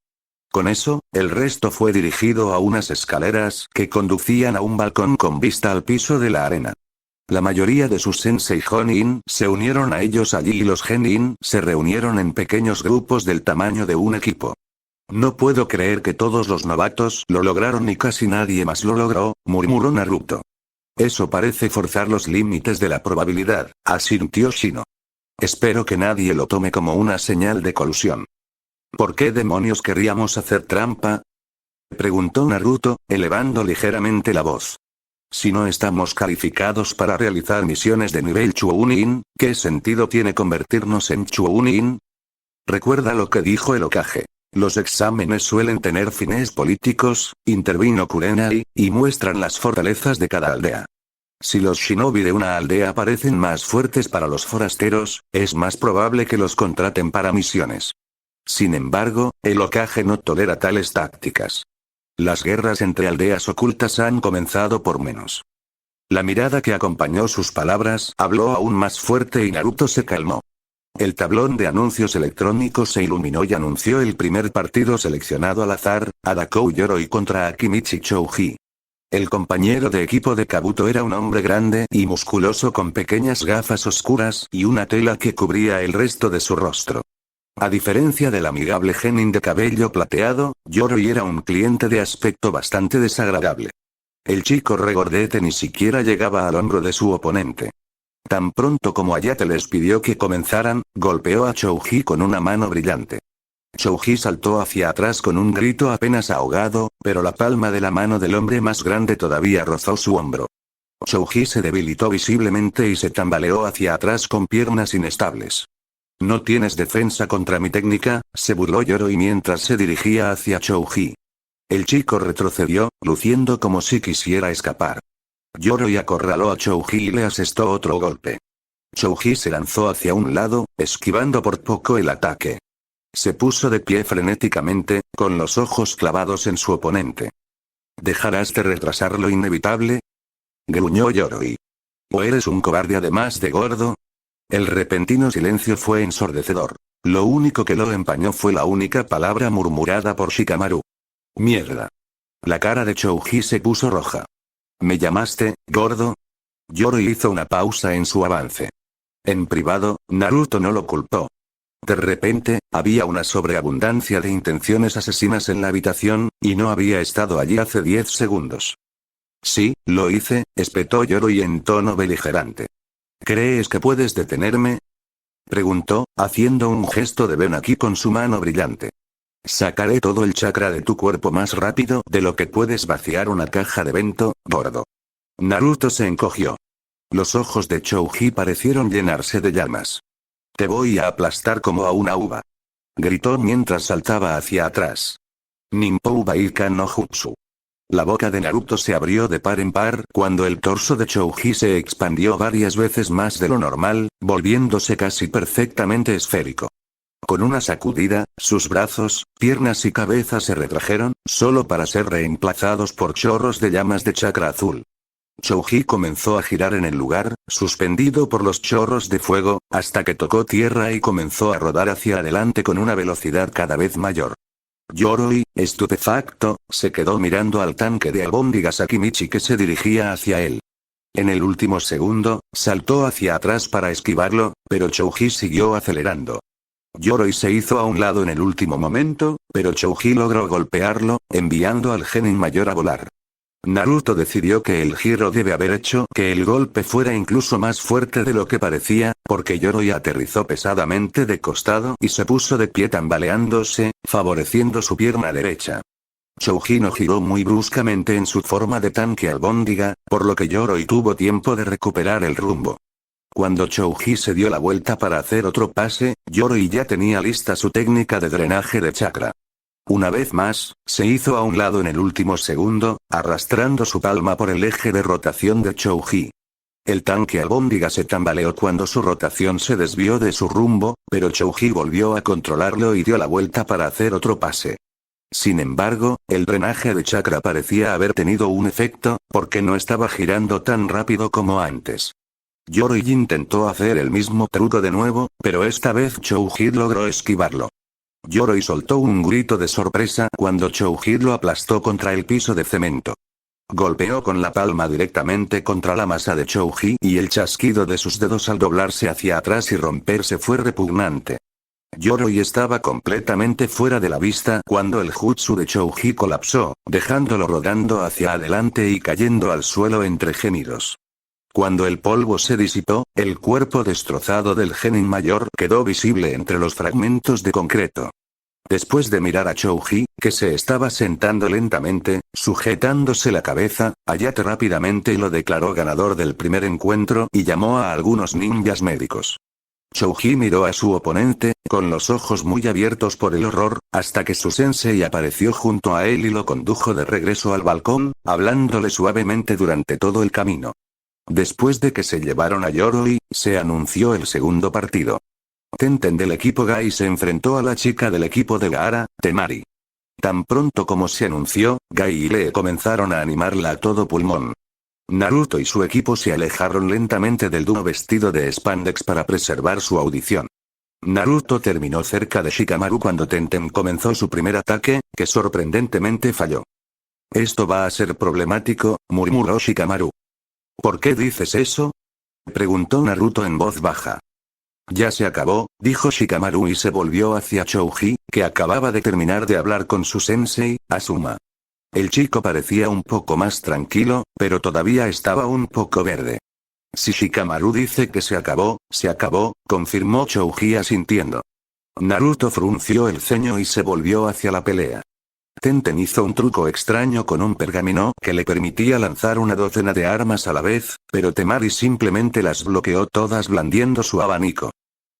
Con eso, el resto fue dirigido a unas escaleras que conducían a un balcón con vista al piso de la arena. La mayoría de sus sensei Jonin se unieron a ellos allí y los genin se reunieron en pequeños grupos del tamaño de un equipo. No puedo creer que todos los novatos lo lograron y casi nadie más lo logró, murmuró Naruto. Eso parece forzar los límites de la probabilidad, asintió Shino. Espero que nadie lo tome como una señal de colusión. ¿Por qué demonios querríamos hacer trampa? Preguntó Naruto, elevando ligeramente la voz. Si no estamos calificados para realizar misiones de nivel Chunin, ¿qué sentido tiene convertirnos en Chunin? Recuerda lo que dijo el Hokage. Los exámenes suelen tener fines políticos, intervino Kurenai, y muestran las fortalezas de cada aldea. Si los shinobi de una aldea parecen más fuertes para los forasteros, es más probable que los contraten para misiones. Sin embargo, el Hokage no tolera tales tácticas. Las guerras entre aldeas ocultas han comenzado por menos. La mirada que acompañó sus palabras habló aún más fuerte y Naruto se calmó. El tablón de anuncios electrónicos se iluminó y anunció el primer partido seleccionado al azar, Adakou Yoroi contra Akimichi Chouji. El compañero de equipo de Kabuto era un hombre grande y musculoso con pequeñas gafas oscuras y una tela que cubría el resto de su rostro. A diferencia del amigable genin de cabello plateado, Yoroi era un cliente de aspecto bastante desagradable. El chico regordete ni siquiera llegaba al hombro de su oponente. Tan pronto como Ayate les pidió que comenzaran, golpeó a Chouji con una mano brillante. Chouji saltó hacia atrás con un grito apenas ahogado, pero la palma de la mano del hombre más grande todavía rozó su hombro. Chouji se debilitó visiblemente y se tambaleó hacia atrás con piernas inestables. ¿No tienes defensa contra mi técnica?, se burló Yoroi mientras se dirigía hacia Chouji. El chico retrocedió, luciendo como si quisiera escapar. Yoroi acorraló a Chouji y le asestó otro golpe. Chouji se lanzó hacia un lado, esquivando por poco el ataque. Se puso de pie frenéticamente, con los ojos clavados en su oponente. ¿Dejarás de retrasar lo inevitable? Gruñó Yoroi. ¿O eres un cobarde además de gordo? El repentino silencio fue ensordecedor. Lo único que lo empañó fue la única palabra murmurada por Shikamaru. Mierda. La cara de Chouji se puso roja. ¿Me llamaste, gordo? Yoroi hizo una pausa en su avance. En privado, Naruto no lo culpó. De repente, había una sobreabundancia de intenciones asesinas en la habitación, y no había estado allí hace 10 segundos. Sí, lo hice, espetó Yoroi en tono beligerante. ¿Crees que puedes detenerme? Preguntó, haciendo un gesto de ven aquí con su mano brillante. Sacaré todo el chakra de tu cuerpo más rápido de lo que puedes vaciar una caja de bento, gordo. Naruto se encogió. Los ojos de Chouji parecieron llenarse de llamas. Te voy a aplastar como a una uva. Gritó mientras saltaba hacia atrás. Ninpou Baika no Jutsu. La boca de Naruto se abrió de par en par cuando el torso de Chouji se expandió varias veces más de lo normal, volviéndose casi perfectamente esférico. Con una sacudida, sus brazos, piernas y cabeza se retrajeron, solo para ser reemplazados por chorros de llamas de chakra azul. Chouji comenzó a girar en el lugar, suspendido por los chorros de fuego, hasta que tocó tierra y comenzó a rodar hacia adelante con una velocidad cada vez mayor. Yoroi, estupefacto, se quedó mirando al tanque de albóndigas Akimichi que se dirigía hacia él. En el último segundo, saltó hacia atrás para esquivarlo, pero Chouji siguió acelerando. Yoroi se hizo a un lado en el último momento, pero Chouji logró golpearlo, enviando al genin mayor a volar. Naruto decidió que el giro debe haber hecho que el golpe fuera incluso más fuerte de lo que parecía, porque Yoroi aterrizó pesadamente de costado y se puso de pie tambaleándose, favoreciendo su pierna derecha. Chouji no giró muy bruscamente en su forma de tanque albóndiga, por lo que Yoroi tuvo tiempo de recuperar el rumbo. Cuando Chouji se dio la vuelta para hacer otro pase, Yoroi ya tenía lista su técnica de drenaje de chakra. Una vez más, se hizo a un lado en el último segundo, arrastrando su palma por el eje de rotación de Chouji. El tanque albóndiga se tambaleó cuando su rotación se desvió de su rumbo, pero Chouji volvió a controlarlo y dio la vuelta para hacer otro pase. Sin embargo, el drenaje de chakra parecía haber tenido un efecto, porque no estaba girando tan rápido como antes. Yoroi intentó hacer el mismo truco de nuevo, pero esta vez Chouji logró esquivarlo. Yoroi soltó un grito de sorpresa cuando Chouji lo aplastó contra el piso de cemento. Golpeó con la palma directamente contra la masa de Chouji y el chasquido de sus dedos al doblarse hacia atrás y romperse fue repugnante. Yoroi estaba completamente fuera de la vista cuando el jutsu de Chouji colapsó, dejándolo rodando hacia adelante y cayendo al suelo entre gemidos. Cuando el polvo se disipó, el cuerpo destrozado del genin mayor quedó visible entre los fragmentos de concreto. Después de mirar a Chouji, que se estaba sentando lentamente, sujetándose la cabeza, Hayate rápidamente lo declaró ganador del primer encuentro y llamó a algunos ninjas médicos. Chouji miró a su oponente, con los ojos muy abiertos por el horror, hasta que su sensei apareció junto a él y lo condujo de regreso al balcón, hablándole suavemente durante todo el camino. Después de que se llevaron a Yoroi, se anunció el segundo partido. Tenten del equipo Gai se enfrentó a la chica del equipo de Gaara, Temari. Tan pronto como se anunció, Gai y Lee comenzaron a animarla a todo pulmón. Naruto y su equipo se alejaron lentamente del dúo vestido de spandex para preservar su audición. Naruto terminó cerca de Shikamaru cuando Tenten comenzó su primer ataque, que sorprendentemente falló. Esto va a ser problemático, murmuró Shikamaru. ¿Por qué dices eso? Preguntó Naruto en voz baja. Ya se acabó, dijo Shikamaru y se volvió hacia Chouji, que acababa de terminar de hablar con su sensei, Asuma. El chico parecía un poco más tranquilo, pero todavía estaba un poco verde. Si Shikamaru dice que se acabó, confirmó Chouji asintiendo. Naruto frunció el ceño y se volvió hacia la pelea. Tenten hizo un truco extraño con un pergamino que le permitía lanzar una docena de armas a la vez, pero Temari simplemente las bloqueó todas blandiendo su abanico.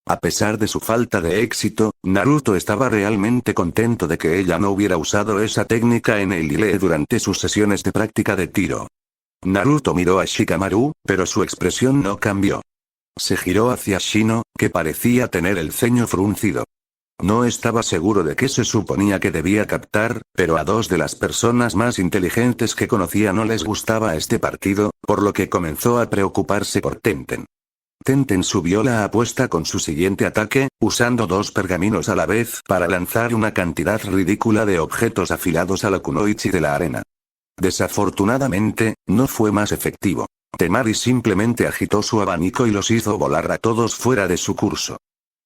A pesar de su falta de éxito, Naruto estaba realmente contento de que ella no hubiera usado esa técnica en el Ilee durante sus sesiones de práctica de tiro. Naruto miró a Shikamaru, pero su expresión no cambió. Se giró hacia Shino, que parecía tener el ceño fruncido. No estaba seguro de qué se suponía que debía captar, pero a dos de las personas más inteligentes que conocía no les gustaba este partido, por lo que comenzó a preocuparse por Tenten. Tenten subió la apuesta con su siguiente ataque, usando dos pergaminos a la vez para lanzar una cantidad ridícula de objetos afilados a la kunoichi de la arena. Desafortunadamente, no fue más efectivo. Temari simplemente agitó su abanico y los hizo volar a todos fuera de su curso.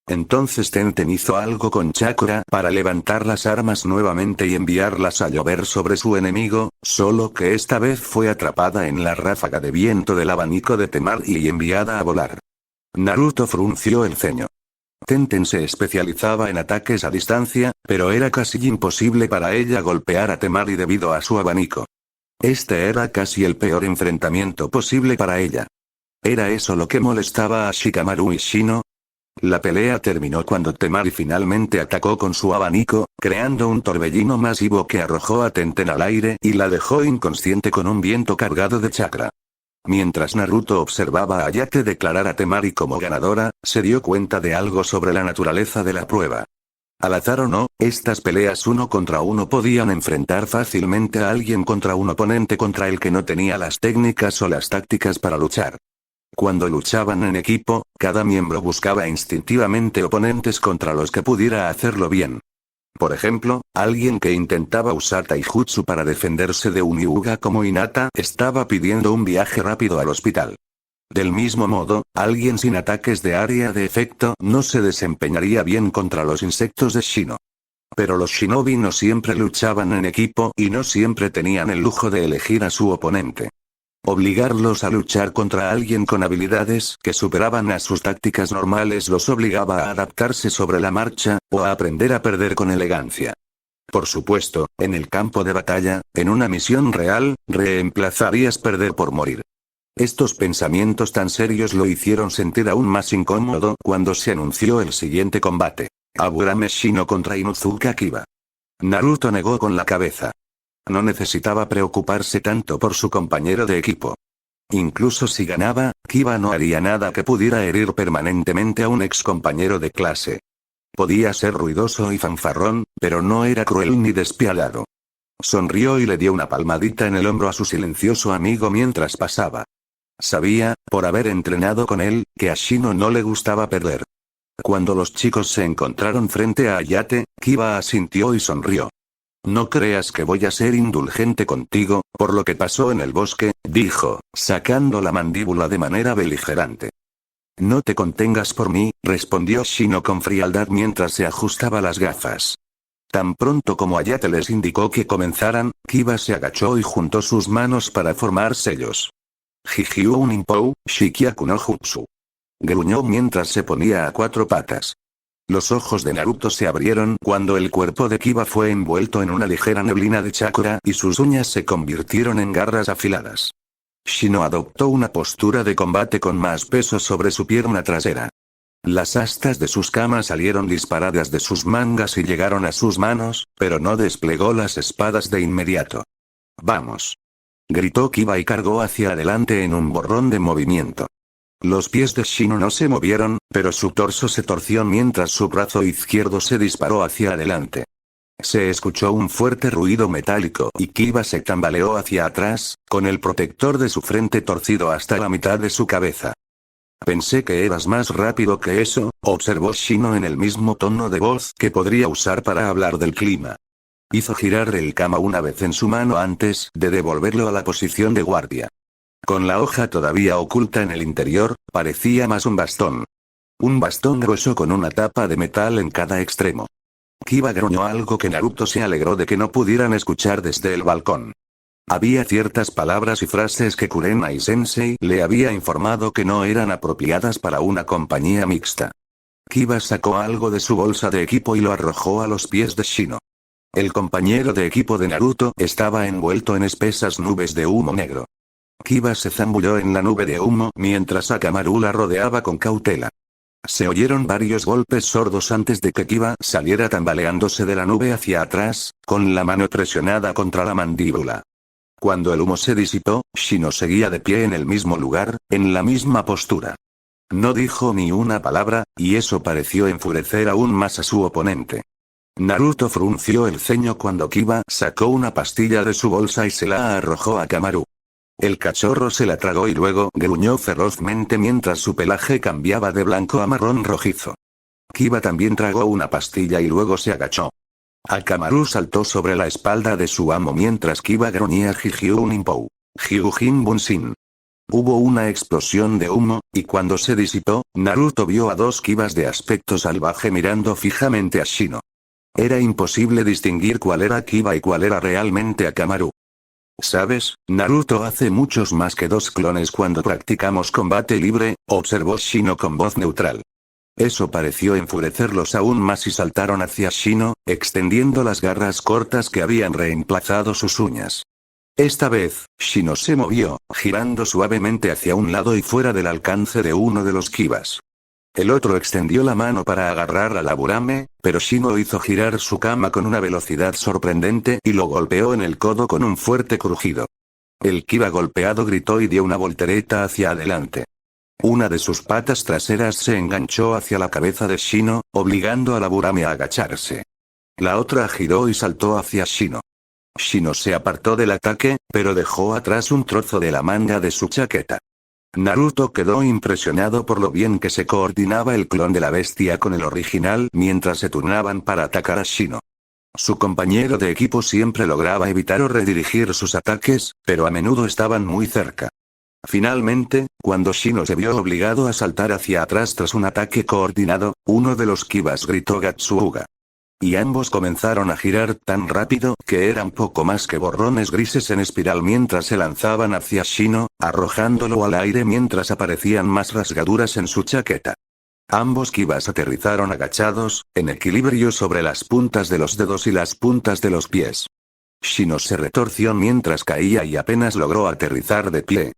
Entonces Tenten hizo algo con Chakra para levantar las armas nuevamente y enviarlas a llover sobre su enemigo, solo que esta vez fue atrapada en la ráfaga de viento del abanico de Temari y enviada a volar. Naruto frunció el ceño. Tenten se especializaba en ataques a distancia, pero era casi imposible para ella golpear a Temari debido a su abanico. Este era casi el peor enfrentamiento posible para ella. ¿Era eso lo que molestaba a Shikamaru y Shino? La pelea terminó cuando Temari finalmente atacó con su abanico, creando un torbellino masivo que arrojó a Tenten al aire y la dejó inconsciente con un viento cargado de chakra. Mientras Naruto observaba a Ayate declarar a Temari como ganadora, se dio cuenta de algo sobre la naturaleza de la prueba. Al azar o no, estas peleas uno contra uno podían enfrentar fácilmente a alguien contra un oponente contra el que no tenía las técnicas o las tácticas para luchar. Cuando luchaban en equipo, cada miembro buscaba instintivamente oponentes contra los que pudiera hacerlo bien. Por ejemplo, alguien que intentaba usar taijutsu para defenderse de un Hyuga como Hinata estaba pidiendo un viaje rápido al hospital. Del mismo modo, alguien sin ataques de área de efecto no se desempeñaría bien contra los insectos de Shino. Pero los shinobi no siempre luchaban en equipo y no siempre tenían el lujo de elegir a su oponente. Obligarlos a luchar contra alguien con habilidades que superaban a sus tácticas normales los obligaba a adaptarse sobre la marcha, o a aprender a perder con elegancia. Por supuesto, en el campo de batalla, en una misión real, reemplazarías perder por morir. Estos pensamientos tan serios lo hicieron sentir aún más incómodo cuando se anunció el siguiente combate. Aburame Shino contra Inuzuka Kiba. Naruto negó con la cabeza. No necesitaba preocuparse tanto por su compañero de equipo. Incluso si ganaba, Kiba no haría nada que pudiera herir permanentemente a un ex compañero de clase. Podía ser ruidoso y fanfarrón, pero no era cruel ni despiadado. Sonrió y le dio una palmadita en el hombro a su silencioso amigo mientras pasaba. Sabía, por haber entrenado con él, que a Shino no le gustaba perder. Cuando los chicos se encontraron frente a Ayate, Kiba asintió y sonrió. No creas que voy a ser indulgente contigo, por lo que pasó en el bosque, dijo, sacando la mandíbula de manera beligerante. No te contengas por mí, respondió Shino con frialdad mientras se ajustaba las gafas. Tan pronto como Ayate les indicó que comenzaran, Kiba se agachó y juntó sus manos para formar sellos. Jijyu Ninpou, Shikyaku no Jutsu. Gruñó mientras se ponía a cuatro patas. Los ojos de Naruto se abrieron cuando el cuerpo de Kiba fue envuelto en una ligera neblina de chakra y sus uñas se convirtieron en garras afiladas. Shino adoptó una postura de combate con más peso sobre su pierna trasera. Las astas de sus camas salieron disparadas de sus mangas y llegaron a sus manos, pero no desplegó las espadas de inmediato. ¡Vamos!, gritó Kiba y cargó hacia adelante en un borrón de movimiento. Los pies de Shino no se movieron, pero su torso se torció mientras su brazo izquierdo se disparó hacia adelante. Se escuchó un fuerte ruido metálico y Kiba se tambaleó hacia atrás, con el protector de su frente torcido hasta la mitad de su cabeza. Pensé que eras más rápido que eso, observó Shino en el mismo tono de voz que podría usar para hablar del clima. Hizo girar el kama una vez en su mano antes de devolverlo a la posición de guardia. Con la hoja todavía oculta en el interior, parecía más un bastón. Un bastón grueso con una tapa de metal en cada extremo. Kiba gruñó algo que Naruto se alegró de que no pudieran escuchar desde el balcón. Había ciertas palabras y frases que Kurenai Sensei le había informado que no eran apropiadas para una compañía mixta. Kiba sacó algo de su bolsa de equipo y lo arrojó a los pies de Shino. El compañero de equipo de Naruto estaba envuelto en espesas nubes de humo negro. Kiba se zambulló en la nube de humo mientras Akamaru la rodeaba con cautela. Se oyeron varios golpes sordos antes de que Kiba saliera tambaleándose de la nube hacia atrás, con la mano presionada contra la mandíbula. Cuando el humo se disipó, Shino seguía de pie en el mismo lugar, en la misma postura. No dijo ni una palabra, y eso pareció enfurecer aún más a su oponente. Naruto frunció el ceño cuando Kiba sacó una pastilla de su bolsa y se la arrojó a Kamaru. El cachorro se la tragó y luego gruñó ferozmente mientras su pelaje cambiaba de blanco a marrón rojizo. Kiba también tragó una pastilla y luego se agachó. Akamaru saltó sobre la espalda de su amo mientras Kiba gruñía Jijiu Ninpou. Hyujin Bunsin. Hubo una explosión de humo, y cuando se disipó, Naruto vio a dos Kibas de aspecto salvaje mirando fijamente a Shino. Era imposible distinguir cuál era Kiba y cuál era realmente Akamaru. ¿Sabes, Naruto hace muchos más que dos clones cuando practicamos combate libre? Observó Shino con voz neutral. Eso pareció enfurecerlos aún más y saltaron hacia Shino, extendiendo las garras cortas que habían reemplazado sus uñas. Esta vez, Shino se movió, girando suavemente hacia un lado y fuera del alcance de uno de los Kibas. El otro extendió la mano para agarrar a la Burame, pero Shino hizo girar su cama con una velocidad sorprendente y lo golpeó en el codo con un fuerte crujido. El Kiba golpeado gritó y dio una voltereta hacia adelante. Una de sus patas traseras se enganchó hacia la cabeza de Shino, obligando a la Burame a agacharse. La otra giró y saltó hacia Shino. Shino se apartó del ataque, pero dejó atrás un trozo de la manga de su chaqueta. Naruto quedó impresionado por lo bien que se coordinaba el clon de la bestia con el original mientras se turnaban para atacar a Shino. Su compañero de equipo siempre lograba evitar o redirigir sus ataques, pero a menudo estaban muy cerca. Finalmente, cuando Shino se vio obligado a saltar hacia atrás tras un ataque coordinado, uno de los Kibas gritó Gatsuuga. Y ambos comenzaron a girar tan rápido que eran poco más que borrones grises en espiral mientras se lanzaban hacia Shino, arrojándolo al aire mientras aparecían más rasgaduras en su chaqueta. Ambos Kibas aterrizaron agachados, en equilibrio sobre las puntas de los dedos y las puntas de los pies. Shino se retorció mientras caía y apenas logró aterrizar de pie.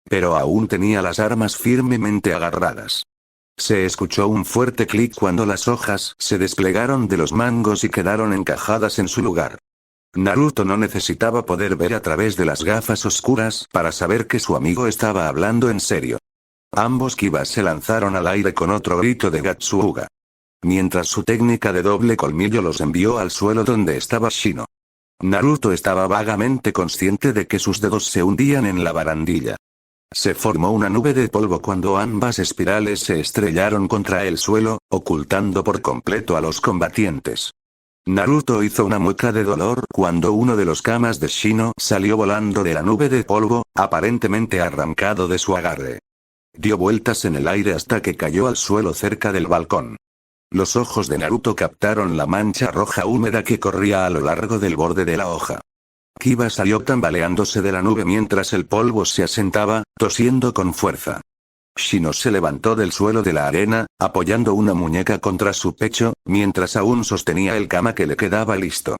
Pero aún tenía las armas firmemente agarradas. Se escuchó un fuerte clic cuando las hojas se desplegaron de los mangos y quedaron encajadas en su lugar. Naruto no necesitaba poder ver a través de las gafas oscuras para saber que su amigo estaba hablando en serio. Ambos Kibas se lanzaron al aire con otro grito de Gatsuuga. Mientras su técnica de doble colmillo los envió al suelo donde estaba Shino. Naruto estaba vagamente consciente de que sus dedos se hundían en la barandilla. Se formó una nube de polvo cuando ambas espirales se estrellaron contra el suelo, ocultando por completo a los combatientes. Naruto hizo una mueca de dolor cuando uno de los kamas de Shino salió volando de la nube de polvo, aparentemente arrancado de su agarre. Dio vueltas en el aire hasta que cayó al suelo cerca del balcón. Los ojos de Naruto captaron la mancha roja húmeda que corría a lo largo del borde de la hoja. Kiba salió tambaleándose de la nube mientras el polvo se asentaba, tosiendo con fuerza. Shino se levantó del suelo de la arena, apoyando una muñeca contra su pecho, mientras aún sostenía el kama que le quedaba listo.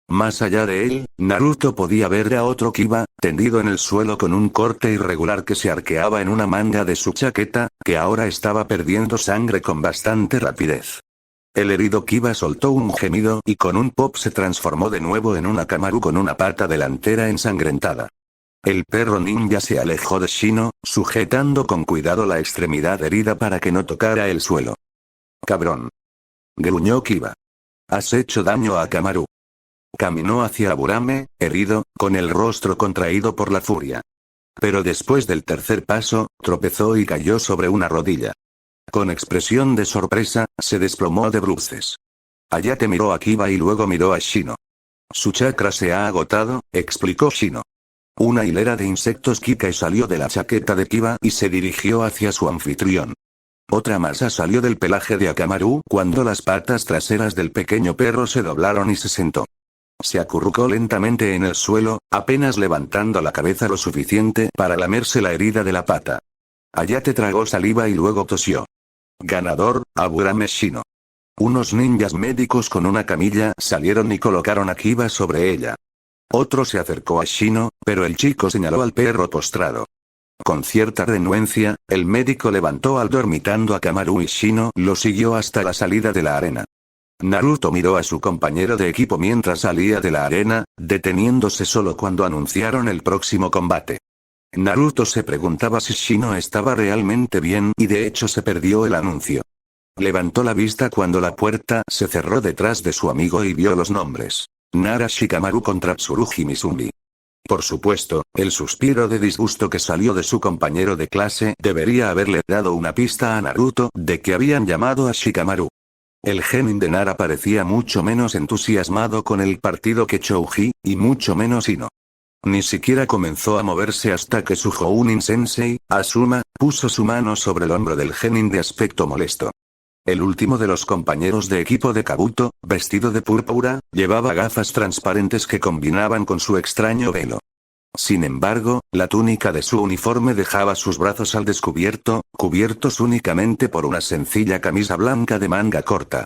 Más allá de él, Naruto podía ver a otro Kiba, tendido en el suelo con un corte irregular que se arqueaba en una manga de su chaqueta, que ahora estaba perdiendo sangre con bastante rapidez. El herido Kiba soltó un gemido y con un pop se transformó de nuevo en un Akamaru con una pata delantera ensangrentada. El perro ninja se alejó de Shino, sujetando con cuidado la extremidad herida para que no tocara el suelo. «Cabrón», gruñó Kiba. «Has hecho daño a Akamaru». Caminó hacia Burame, herido, con el rostro contraído por la furia. Pero después del tercer paso, tropezó y cayó sobre una rodilla. Con expresión de sorpresa, se desplomó de bruces. Hayate miró a Kiba y luego miró a Shino. Su chakra se ha agotado, explicó Shino. Una hilera de insectos Kikai salió de la chaqueta de Kiba y se dirigió hacia su anfitrión. Otra masa salió del pelaje de Akamaru cuando las patas traseras del pequeño perro se doblaron y se sentó. Se acurrucó lentamente en el suelo, apenas levantando la cabeza lo suficiente para lamerse la herida de la pata. Hayate tragó saliva y luego tosió. Ganador, Aburame Shino. Unos ninjas médicos con una camilla salieron y colocaron a Kiba sobre ella. Otro se acercó a Shino, pero el chico señaló al perro postrado. Con cierta renuencia, el médico levantó al dormitando a Akamaru y Shino lo siguió hasta la salida de la arena. Naruto miró a su compañero de equipo mientras salía de la arena, deteniéndose solo cuando anunciaron el próximo combate. Naruto se preguntaba si Shino estaba realmente bien y de hecho se perdió el anuncio. Levantó la vista cuando la puerta se cerró detrás de su amigo y vio los nombres. Nara Shikamaru contra Tsurugi Mizumi. Por supuesto, el suspiro de disgusto que salió de su compañero de clase debería haberle dado una pista a Naruto de que habían llamado a Shikamaru. El genin de Nara parecía mucho menos entusiasmado con el partido que Chouji, y mucho menos Ino. Ni siquiera comenzó a moverse hasta que su Jounin Sensei, Asuma, puso su mano sobre el hombro del genin de aspecto molesto. El último de los compañeros de equipo de Kabuto, vestido de púrpura, llevaba gafas transparentes que combinaban con su extraño velo. Sin embargo, la túnica de su uniforme dejaba sus brazos al descubierto, cubiertos únicamente por una sencilla camisa blanca de manga corta.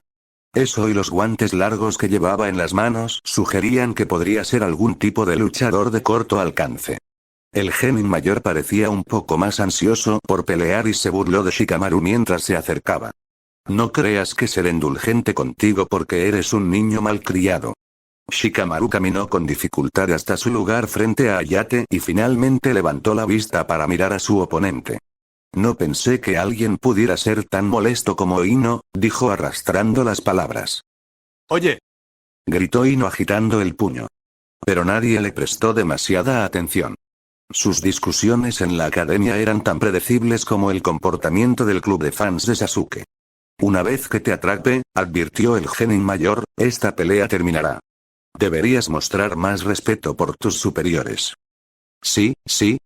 Eso y los guantes largos que llevaba en las manos sugerían que podría ser algún tipo de luchador de corto alcance. El genin mayor parecía un poco más ansioso por pelear y se burló de Shikamaru mientras se acercaba. No creas que seré indulgente contigo porque eres un niño malcriado. Shikamaru caminó con dificultad hasta su lugar frente a Ayate y finalmente levantó la vista para mirar a su oponente. No pensé que alguien pudiera ser tan molesto como Ino, dijo arrastrando las palabras. Oye, Gritó Ino agitando el puño. Pero nadie le prestó demasiada atención. Sus discusiones en la academia eran tan predecibles como el comportamiento del club de fans de Sasuke. Una vez que te atrape, advirtió el genin mayor, esta pelea terminará. Deberías mostrar más respeto por tus superiores. Sí,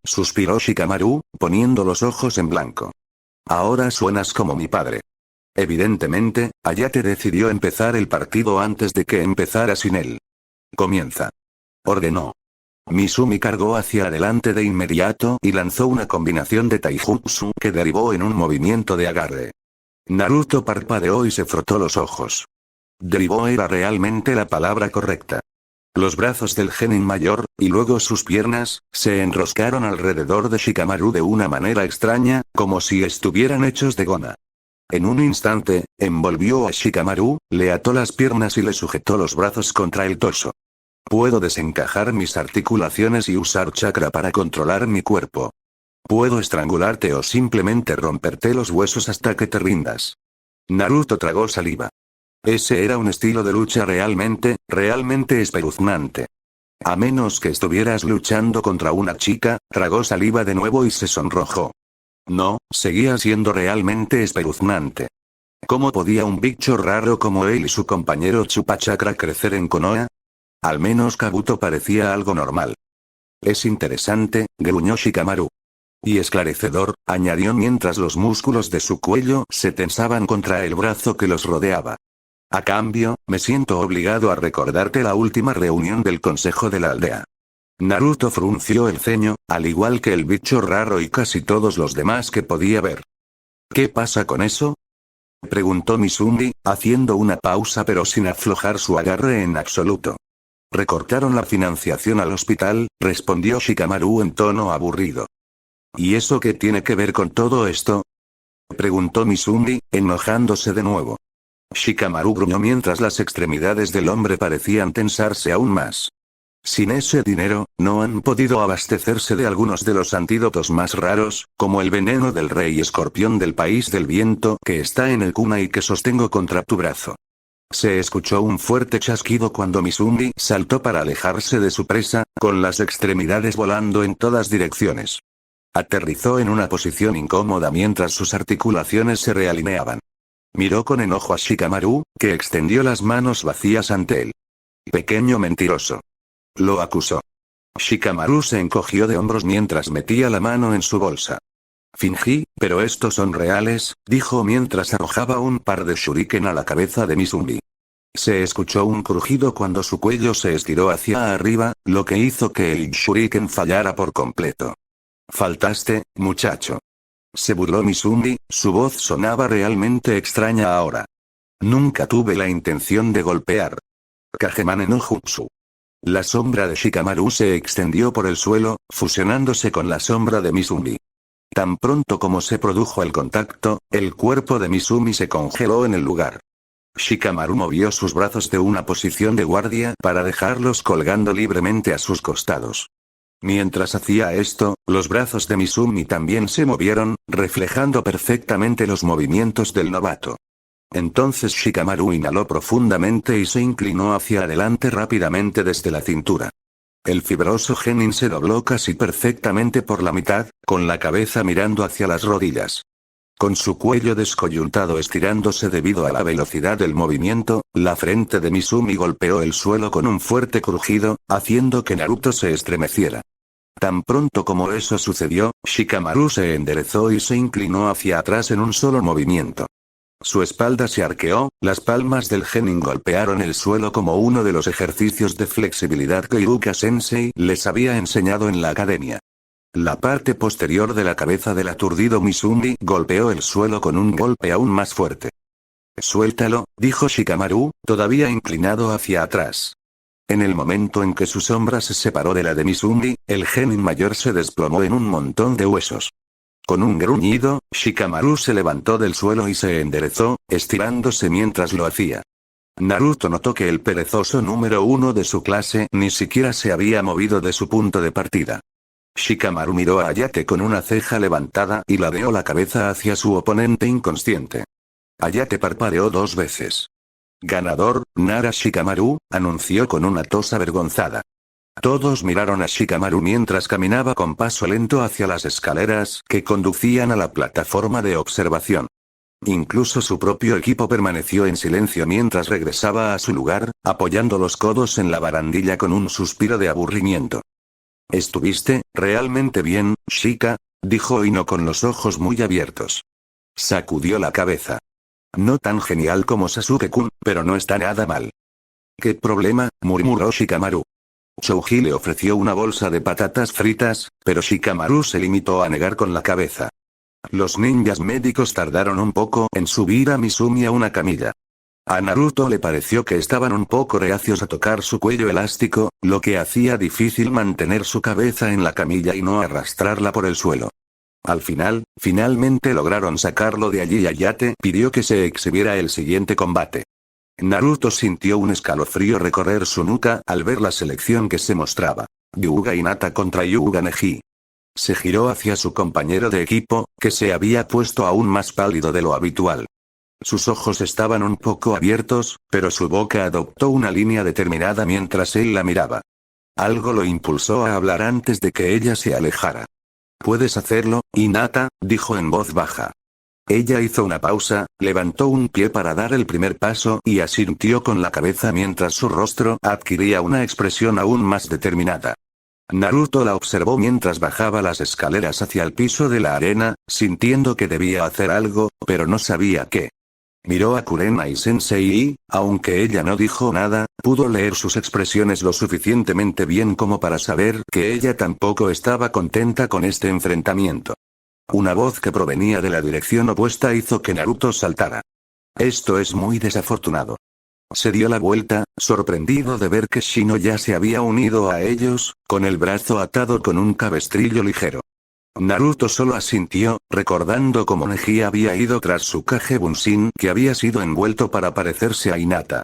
suspiró Shikamaru, poniendo los ojos en blanco. Ahora suenas como mi padre. Evidentemente, Ayate decidió empezar el partido antes de que empezara sin él. Comienza. Ordenó. Mizumi cargó hacia adelante de inmediato y lanzó una combinación de taijutsu que derivó en un movimiento de agarre. Naruto parpadeó y se frotó los ojos. Derivó era realmente la palabra correcta. Los brazos del genin mayor, y luego sus piernas, se enroscaron alrededor de Shikamaru de una manera extraña, como si estuvieran hechos de goma. En un instante, envolvió a Shikamaru, le ató las piernas y le sujetó los brazos contra el torso. Puedo desencajar mis articulaciones y usar chakra para controlar mi cuerpo. Puedo estrangularte o simplemente romperte los huesos hasta que te rindas. Naruto tragó saliva. Ese era un estilo de lucha realmente espeluznante. A menos que estuvieras luchando contra una chica, tragó saliva de nuevo y se sonrojó. No, seguía siendo realmente espeluznante. ¿Cómo podía un bicho raro como él y su compañero Chupachakra crecer en Konoha? Al menos Kabuto parecía algo normal. Es interesante, gruñó Shikamaru. Y esclarecedor, añadió mientras los músculos de su cuello se tensaban contra el brazo que los rodeaba. A cambio, me siento obligado a recordarte la última reunión del consejo de la aldea. Naruto frunció el ceño, al igual que el bicho raro y casi todos los demás que podía ver. ¿Qué pasa con eso? Preguntó Mizumi, haciendo una pausa pero sin aflojar su agarre en absoluto. Recortaron la financiación al hospital, respondió Shikamaru en tono aburrido. ¿Y eso qué tiene que ver con todo esto? Preguntó Mizumi, enojándose de nuevo. Shikamaru gruñó mientras las extremidades del hombre parecían tensarse aún más. Sin ese dinero, no han podido abastecerse de algunos de los antídotos más raros, como el veneno del rey escorpión del país del viento que está en el kunai que sostengo contra tu brazo. Se escuchó un fuerte chasquido cuando Mizumi saltó para alejarse de su presa, con las extremidades volando en todas direcciones. Aterrizó en una posición incómoda mientras sus articulaciones se realineaban. Miró con enojo a Shikamaru, que extendió las manos vacías ante él. Pequeño mentiroso. Lo acusó. Shikamaru se encogió de hombros mientras metía la mano en su bolsa. Fingí, pero estos son reales, dijo mientras arrojaba un par de shuriken a la cabeza de Mizumi. Se escuchó un crujido cuando su cuello se estiró hacia arriba, lo que hizo que el shuriken fallara por completo. Faltaste, muchacho. Se burló Mizumi, su voz sonaba realmente extraña ahora. Nunca tuve la intención de golpear. Kagemane no Jutsu. La sombra de Shikamaru se extendió por el suelo, fusionándose con la sombra de Mizumi. Tan pronto como se produjo el contacto, el cuerpo de Mizumi se congeló en el lugar. Shikamaru movió sus brazos de una posición de guardia para dejarlos colgando libremente a sus costados. Mientras hacía esto, los brazos de Misumi también se movieron, reflejando perfectamente los movimientos del novato. Entonces Shikamaru inhaló profundamente y se inclinó hacia adelante rápidamente desde la cintura. El fibroso genin se dobló casi perfectamente por la mitad, con la cabeza mirando hacia las rodillas. Con su cuello descoyuntado estirándose debido a la velocidad del movimiento, la frente de Misumi golpeó el suelo con un fuerte crujido, haciendo que Naruto se estremeciera. Tan pronto como eso sucedió, Shikamaru se enderezó y se inclinó hacia atrás en un solo movimiento. Su espalda se arqueó, las palmas del genin golpearon el suelo como uno de los ejercicios de flexibilidad que Iruka-sensei les había enseñado en la academia. La parte posterior de la cabeza del aturdido Misumi golpeó el suelo con un golpe aún más fuerte. «Suéltalo», dijo Shikamaru, todavía inclinado hacia atrás. En el momento en que su sombra se separó de la de Misumi, el genin mayor se desplomó en un montón de huesos. Con un gruñido, Shikamaru se levantó del suelo y se enderezó, estirándose mientras lo hacía. Naruto notó que el perezoso número 1 de su clase ni siquiera se había movido de su punto de partida. Shikamaru miró a Ayate con una ceja levantada y ladeó la cabeza hacia su oponente inconsciente. Ayate parpadeó 2 veces. «Ganador, Nara Shikamaru», anunció con una tos avergonzada. Todos miraron a Shikamaru mientras caminaba con paso lento hacia las escaleras que conducían a la plataforma de observación. Incluso su propio equipo permaneció en silencio mientras regresaba a su lugar, apoyando los codos en la barandilla con un suspiro de aburrimiento. «¿Estuviste realmente bien, Shika?», dijo Ino con los ojos muy abiertos. Sacudió la cabeza. «No tan genial como Sasuke-kun, pero no está nada mal». «¿Qué problema?», murmuró Shikamaru. Chouji le ofreció una bolsa de patatas fritas, pero Shikamaru se limitó a negar con la cabeza. Los ninjas médicos tardaron un poco en subir a Misumi a una camilla. A Naruto le pareció que estaban un poco reacios a tocar su cuello elástico, lo que hacía difícil mantener su cabeza en la camilla y no arrastrarla por el suelo. Al final, finalmente lograron sacarlo de allí y Ayate pidió que se exhibiera el siguiente combate. Naruto sintió un escalofrío recorrer su nuca al ver la selección que se mostraba. Hyuga Hinata contra Hyuga Neji. Se giró hacia su compañero de equipo, que se había puesto aún más pálido de lo habitual. Sus ojos estaban un poco abiertos, pero su boca adoptó una línea determinada mientras él la miraba. Algo lo impulsó a hablar antes de que ella se alejara. «Puedes hacerlo, Hinata», dijo en voz baja. Ella hizo una pausa, levantó un pie para dar el primer paso y asintió con la cabeza mientras su rostro adquiría una expresión aún más determinada. Naruto la observó mientras bajaba las escaleras hacia el piso de la arena, sintiendo que debía hacer algo, pero no sabía qué. Miró a Kurenai Sensei y, aunque ella no dijo nada, pudo leer sus expresiones lo suficientemente bien como para saber que ella tampoco estaba contenta con este enfrentamiento. Una voz que provenía de la dirección opuesta hizo que Naruto saltara. «Esto es muy desafortunado». Se dio la vuelta, sorprendido de ver que Shino ya se había unido a ellos, con el brazo atado con un cabestrillo ligero. Naruto solo asintió, recordando cómo Neji había ido tras su Kage Bunshin que había sido envuelto para parecerse a Hinata.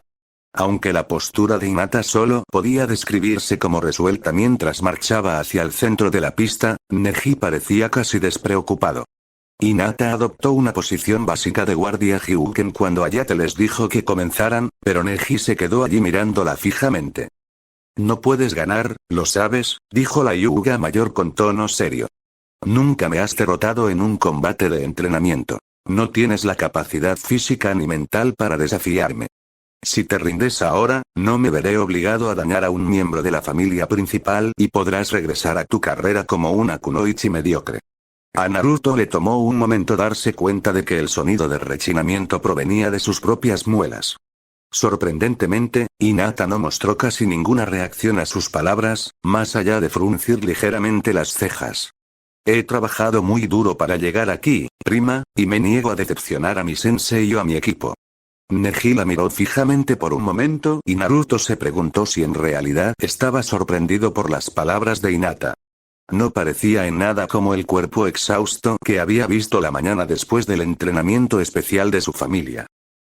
Aunque la postura de Hinata solo podía describirse como resuelta mientras marchaba hacia el centro de la pista, Neji parecía casi despreocupado. Hinata adoptó una posición básica de guardia Hyugen cuando Ayate les dijo que comenzaran, pero Neji se quedó allí mirándola fijamente. «No puedes ganar, lo sabes», dijo la Hyuga mayor con tono serio. «Nunca me has derrotado en un combate de entrenamiento. No tienes la capacidad física ni mental para desafiarme. Si te rindes ahora, no me veré obligado a dañar a un miembro de la familia principal y podrás regresar a tu carrera como una kunoichi mediocre». A Naruto le tomó un momento darse cuenta de que el sonido de rechinamiento provenía de sus propias muelas. Sorprendentemente, Hinata no mostró casi ninguna reacción a sus palabras, más allá de fruncir ligeramente las cejas. «He trabajado muy duro para llegar aquí, prima, y me niego a decepcionar a mi sensei o a mi equipo». Neji la miró fijamente por un momento y Naruto se preguntó si en realidad estaba sorprendido por las palabras de Hinata. No parecía en nada como el cuerpo exhausto que había visto la mañana después del entrenamiento especial de su familia.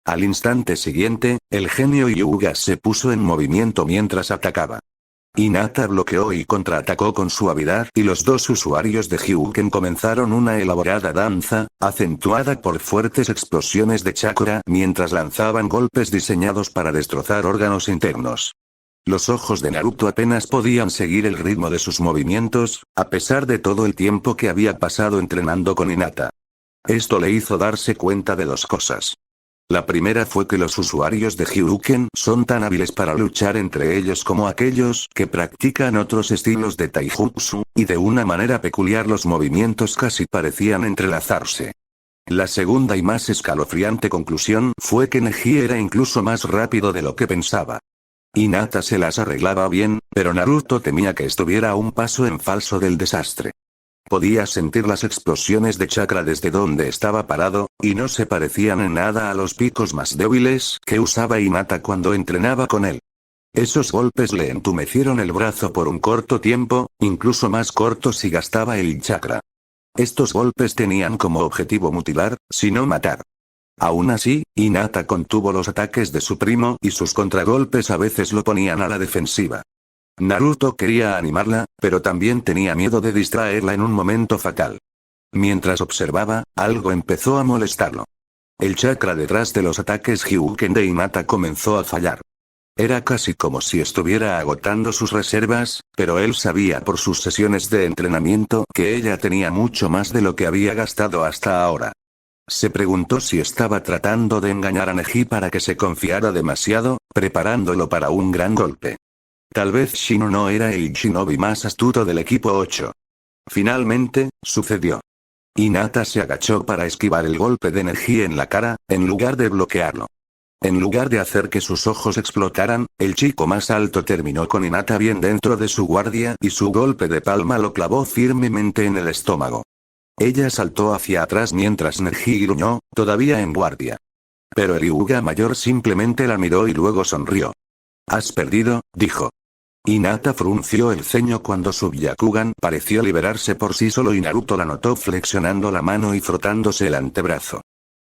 Al instante siguiente, el genio Hyuga se puso en movimiento mientras atacaba. Hinata bloqueó y contraatacó con suavidad y los dos usuarios de Hyuuken comenzaron una elaborada danza, acentuada por fuertes explosiones de chakra mientras lanzaban golpes diseñados para destrozar órganos internos. Los ojos de Naruto apenas podían seguir el ritmo de sus movimientos, a pesar de todo el tiempo que había pasado entrenando con Hinata. Esto le hizo darse cuenta de dos cosas. La primera fue que los usuarios de Hyuuken son tan hábiles para luchar entre ellos como aquellos que practican otros estilos de taijutsu, y de una manera peculiar los movimientos casi parecían entrelazarse. La segunda y más escalofriante conclusión fue que Neji era incluso más rápido de lo que pensaba. Hinata se las arreglaba bien, pero Naruto temía que estuviera a un paso en falso del desastre. Podía sentir las explosiones de chakra desde donde estaba parado, y no se parecían en nada a los picos más débiles que usaba Hinata cuando entrenaba con él. Esos golpes le entumecieron el brazo por un corto tiempo, incluso más corto si gastaba el chakra. Estos golpes tenían como objetivo mutilar, si no matar. Aún así, Hinata contuvo los ataques de su primo y sus contragolpes a veces lo ponían a la defensiva. Naruto quería animarla, pero también tenía miedo de distraerla en un momento fatal. Mientras observaba, algo empezó a molestarlo. El chakra detrás de los ataques Hyuuken de Hinata comenzó a fallar. Era casi como si estuviera agotando sus reservas, pero él sabía por sus sesiones de entrenamiento que ella tenía mucho más de lo que había gastado hasta ahora. Se preguntó si estaba tratando de engañar a Neji para que se confiara demasiado, preparándolo para un gran golpe. Tal vez Shino no era el shinobi más astuto del equipo 8. Finalmente, sucedió. Hinata se agachó para esquivar el golpe de energía en la cara, en lugar de bloquearlo. En lugar de hacer que sus ojos explotaran, el chico más alto terminó con Hinata bien dentro de su guardia y su golpe de palma lo clavó firmemente en el estómago. Ella saltó hacia atrás mientras Neji gruñó, todavía en guardia. Pero el Hyuga mayor simplemente la miró y luego sonrió. «Has perdido», dijo. Hinata frunció el ceño cuando su Byakugan pareció liberarse por sí solo y Naruto la notó flexionando la mano y frotándose el antebrazo.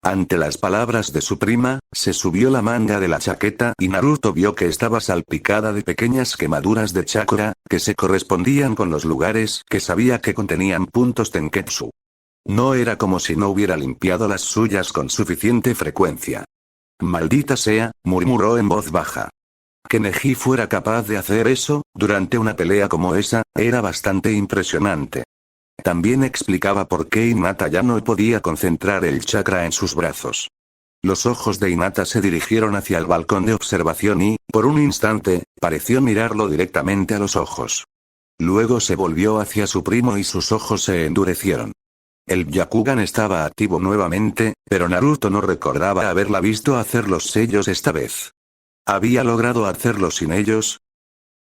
Ante las palabras de su prima, se subió la manga de la chaqueta y Naruto vio que estaba salpicada de pequeñas quemaduras de chakra, que se correspondían con los lugares que sabía que contenían puntos Tenketsu. No era como si no hubiera limpiado las suyas con suficiente frecuencia. «Maldita sea», murmuró en voz baja. Que Neji fuera capaz de hacer eso, durante una pelea como esa, era bastante impresionante. También explicaba por qué Hinata ya no podía concentrar el chakra en sus brazos. Los ojos de Hinata se dirigieron hacia el balcón de observación y, por un instante, pareció mirarlo directamente a los ojos. Luego se volvió hacia su primo y sus ojos se endurecieron. El Byakugan estaba activo nuevamente, pero Naruto no recordaba haberla visto hacer los sellos esta vez. ¿Había logrado hacerlo sin ellos?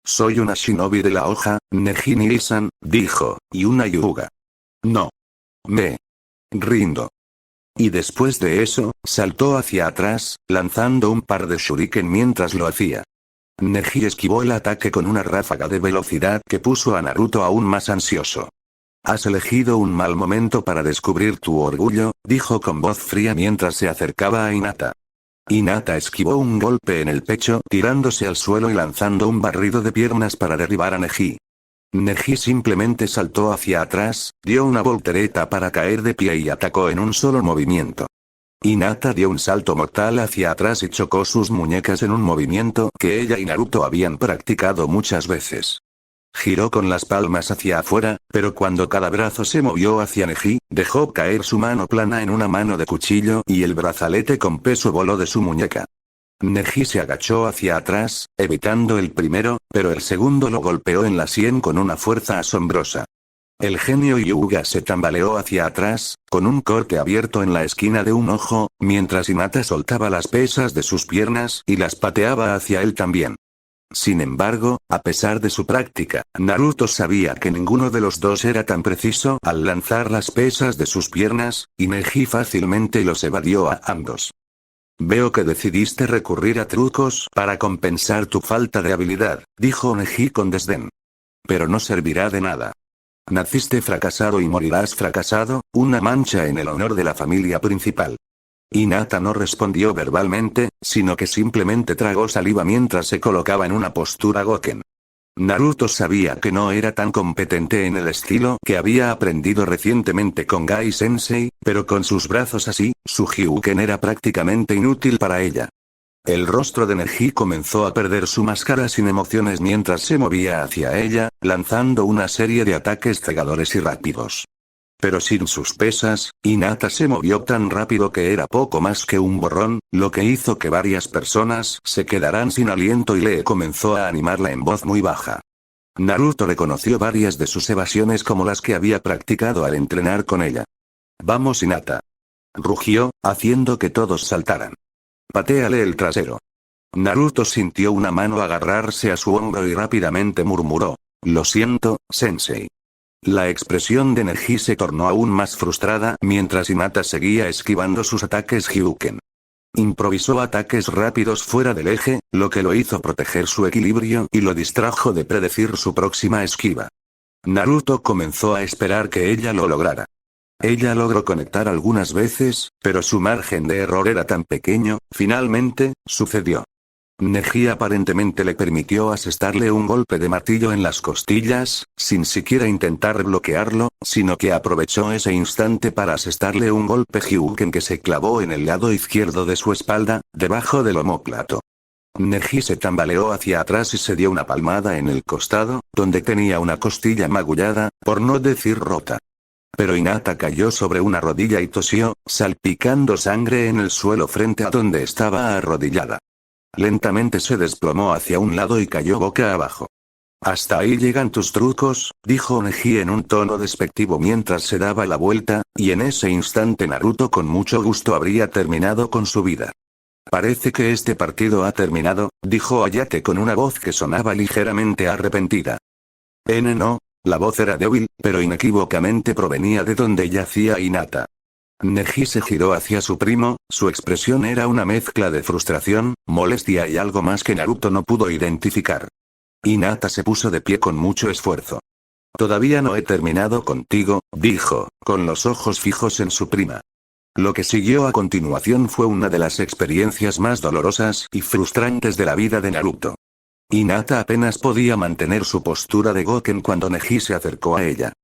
«Soy una shinobi de la hoja, Neji Niisan», dijo, «y una Hyuga. No. Me rindo». Y después de eso, saltó hacia atrás, lanzando un par de shuriken mientras lo hacía. Neji esquivó el ataque con una ráfaga de velocidad que puso a Naruto aún más ansioso. «Has elegido un mal momento para descubrir tu orgullo», dijo con voz fría mientras se acercaba a Hinata. Hinata esquivó un golpe en el pecho tirándose al suelo y lanzando un barrido de piernas para derribar a Neji. Neji simplemente saltó hacia atrás, dio una voltereta para caer de pie y atacó en un solo movimiento. Hinata dio un salto mortal hacia atrás y chocó sus muñecas en un movimiento que ella y Naruto habían practicado muchas veces. Giró con las palmas hacia afuera, pero cuando cada brazo se movió hacia Neji, dejó caer su mano plana en una mano de cuchillo y el brazalete con peso voló de su muñeca. Neji se agachó hacia atrás, evitando el primero, pero el segundo lo golpeó en la sien con una fuerza asombrosa. El genio Hyuga se tambaleó hacia atrás, con un corte abierto en la esquina de un ojo, mientras Hinata soltaba las pesas de sus piernas y las pateaba hacia él también. Sin embargo, a pesar de su práctica, Naruto sabía que ninguno de los dos era tan preciso al lanzar las pesas de sus piernas, y Neji fácilmente los evadió a ambos. «Veo que decidiste recurrir a trucos para compensar tu falta de habilidad», dijo Neji con desdén. «Pero no servirá de nada. Naciste fracasado y morirás fracasado, una mancha en el honor de la familia principal». Hinata no respondió verbalmente, sino que simplemente tragó saliva mientras se colocaba en una postura Goken. Naruto sabía que no era tan competente en el estilo que había aprendido recientemente con Gai Sensei, pero con sus brazos así, su Hyuken era prácticamente inútil para ella. El rostro de Neji comenzó a perder su máscara sin emociones mientras se movía hacia ella, lanzando una serie de ataques cegadores y rápidos. Pero sin sus pesas, Hinata se movió tan rápido que era poco más que un borrón, lo que hizo que varias personas se quedaran sin aliento y Lee comenzó a animarla en voz muy baja. Naruto reconoció varias de sus evasiones como las que había practicado al entrenar con ella. «Vamos Hinata», rugió, haciendo que todos saltaran. «Patéale el trasero». Naruto sintió una mano agarrarse a su hombro y rápidamente murmuró: «Lo siento, sensei». La expresión de Neji se tornó aún más frustrada mientras Hinata seguía esquivando sus ataques Hyuken. Improvisó ataques rápidos fuera del eje, lo que lo hizo proteger su equilibrio y lo distrajo de predecir su próxima esquiva. Naruto comenzó a esperar que ella lo lograra. Ella logró conectar algunas veces, pero su margen de error era tan pequeño, finalmente, sucedió. Neji aparentemente le permitió asestarle un golpe de martillo en las costillas, sin siquiera intentar bloquearlo, sino que aprovechó ese instante para asestarle un golpe Hyuken que se clavó en el lado izquierdo de su espalda, debajo del omóplato. Neji se tambaleó hacia atrás y se dio una palmada en el costado, donde tenía una costilla magullada, por no decir rota. Pero Hinata cayó sobre una rodilla y tosió, salpicando sangre en el suelo frente a donde estaba arrodillada. Lentamente se desplomó hacia un lado y cayó boca abajo. «Hasta ahí llegan tus trucos», dijo Neji en un tono despectivo mientras se daba la vuelta, y en ese instante Naruto con mucho gusto habría terminado con su vida. «Parece que este partido ha terminado», dijo Hayate con una voz que sonaba ligeramente arrepentida. No, la voz era débil, pero inequívocamente provenía de donde yacía Hinata. Neji se giró hacia su primo, su expresión era una mezcla de frustración, molestia y algo más que Naruto no pudo identificar. Hinata se puso de pie con mucho esfuerzo. «Todavía no he terminado contigo», dijo, con los ojos fijos en su prima. Lo que siguió a continuación fue una de las experiencias más dolorosas y frustrantes de la vida de Naruto. Hinata apenas podía mantener su postura de Goken cuando Neji se acercó a ella.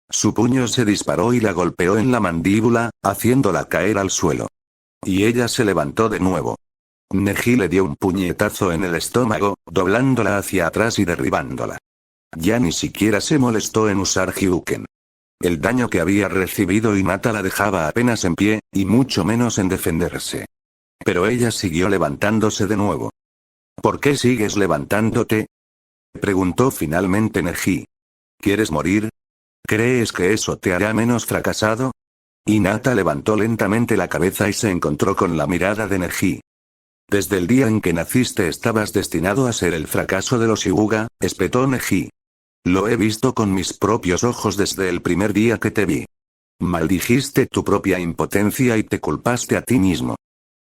Su puño se disparó y la golpeó en la mandíbula, haciéndola caer al suelo. Y ella se levantó de nuevo. Neji le dio un puñetazo en el estómago, doblándola hacia atrás y derribándola. Ya ni siquiera se molestó en usar Hyuken. El daño que había recibido Hinata la dejaba apenas en pie, y mucho menos en defenderse. Pero ella siguió levantándose de nuevo. «¿Por qué sigues levantándote?», preguntó finalmente Neji. «¿Quieres morir? ¿Crees que eso te hará menos fracasado?». Hinata levantó lentamente la cabeza y se encontró con la mirada de Neji. «Desde el día en que naciste estabas destinado a ser el fracaso de los Hyuga», espetó Neji. «Lo he visto con mis propios ojos desde el primer día que te vi. Maldijiste tu propia impotencia y te culpaste a ti mismo.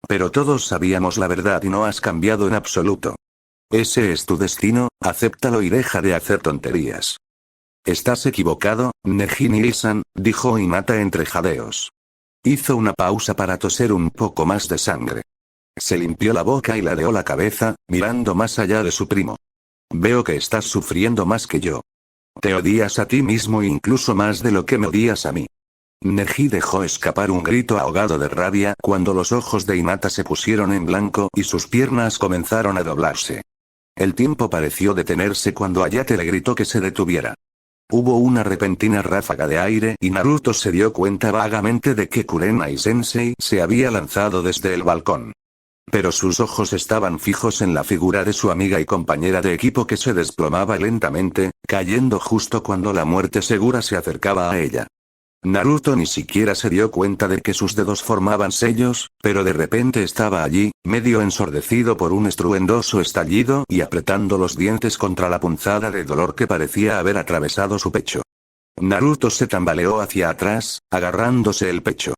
Pero todos sabíamos la verdad y no has cambiado en absoluto. Ese es tu destino, acéptalo y deja de hacer tonterías». «Estás equivocado, Neji-san», dijo Hinata entre jadeos. Hizo una pausa para toser un poco más de sangre. Se limpió la boca y ladeó la cabeza, mirando más allá de su primo. «Veo que estás sufriendo más que yo. Te odias a ti mismo incluso más de lo que me odias a mí». Neji dejó escapar un grito ahogado de rabia cuando los ojos de Hinata se pusieron en blanco y sus piernas comenzaron a doblarse. El tiempo pareció detenerse cuando Hayate le gritó que se detuviera. Hubo una repentina ráfaga de aire y Naruto se dio cuenta vagamente de que Kurenai-sensei se había lanzado desde el balcón. Pero sus ojos estaban fijos en la figura de su amiga y compañera de equipo que se desplomaba lentamente, cayendo justo cuando la muerte segura se acercaba a ella. Naruto ni siquiera se dio cuenta de que sus dedos formaban sellos, pero de repente estaba allí, medio ensordecido por un estruendoso estallido y apretando los dientes contra la punzada de dolor que parecía haber atravesado su pecho. Naruto se tambaleó hacia atrás, agarrándose el pecho.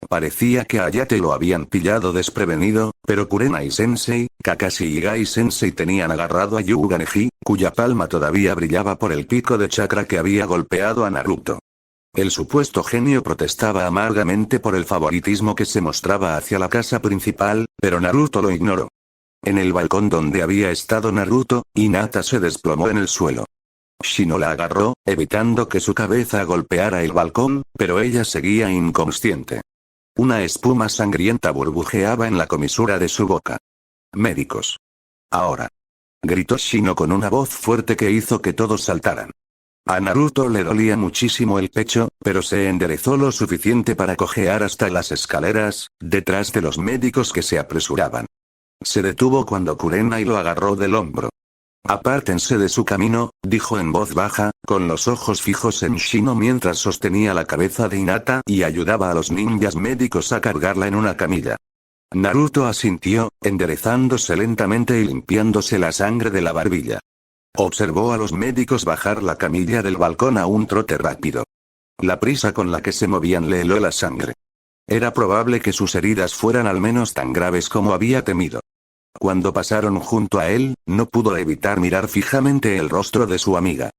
Parecía que a Hayate lo habían pillado desprevenido, pero Kurenai-sensei, Kakashi y Gai-sensei tenían agarrado a Hyuga Neji, cuya palma todavía brillaba por el pico de chakra que había golpeado a Naruto. El supuesto genio protestaba amargamente por el favoritismo que se mostraba hacia la casa principal, pero Naruto lo ignoró. En el balcón donde había estado Naruto, Hinata se desplomó en el suelo. Shino la agarró, evitando que su cabeza golpeara el balcón, pero ella seguía inconsciente. Una espuma sangrienta burbujeaba en la comisura de su boca. «Médicos. Ahora», gritó Shino con una voz fuerte que hizo que todos saltaran. A Naruto le dolía muchísimo el pecho, pero se enderezó lo suficiente para cojear hasta las escaleras, detrás de los médicos que se apresuraban. Se detuvo cuando Kurenai lo agarró del hombro. «Apártense de su camino», dijo en voz baja, con los ojos fijos en Shino mientras sostenía la cabeza de Hinata y ayudaba a los ninjas médicos a cargarla en una camilla. Naruto asintió, enderezándose lentamente y limpiándose la sangre de la barbilla. Observó a los médicos bajar la camilla del balcón a un trote rápido. La prisa con la que se movían le heló la sangre. Era probable que sus heridas fueran al menos tan graves como había temido. Cuando pasaron junto a él, no pudo evitar mirar fijamente el rostro de su amiga.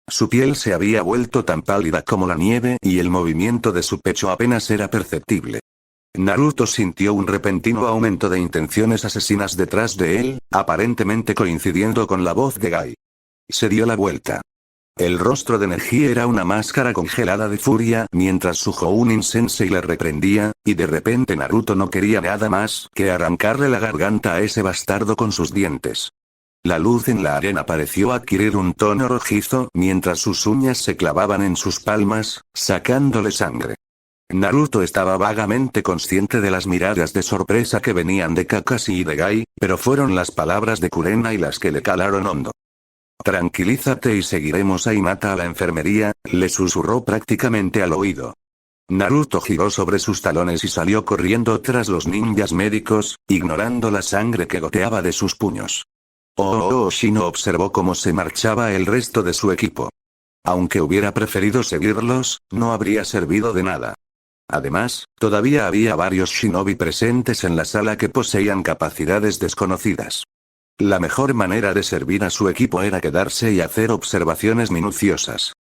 Su piel se había vuelto tan pálida como la nieve y el movimiento de su pecho apenas era perceptible. Naruto sintió un repentino aumento de intenciones asesinas detrás de él, aparentemente coincidiendo con la voz de Gai. Se dio la vuelta. El rostro de Neji era una máscara congelada de furia mientras su Jounin Sensei le reprendía, y de repente Naruto no quería nada más que arrancarle la garganta a ese bastardo con sus dientes. La luz en la arena pareció adquirir un tono rojizo mientras sus uñas se clavaban en sus palmas, sacándole sangre. Naruto estaba vagamente consciente de las miradas de sorpresa que venían de Kakashi y de Gai, pero fueron las palabras de Kurenai las que le calaron hondo. «Tranquilízate y seguiremos a Hinata a la enfermería», le susurró prácticamente al oído. Naruto giró sobre sus talones y salió corriendo tras los ninjas médicos, ignorando la sangre que goteaba de sus puños. Shino observó cómo se marchaba el resto de su equipo. Aunque hubiera preferido seguirlos, no habría servido de nada. Además, todavía había varios shinobi presentes en la sala que poseían capacidades desconocidas. La mejor manera de servir a su equipo era quedarse y hacer observaciones minuciosas.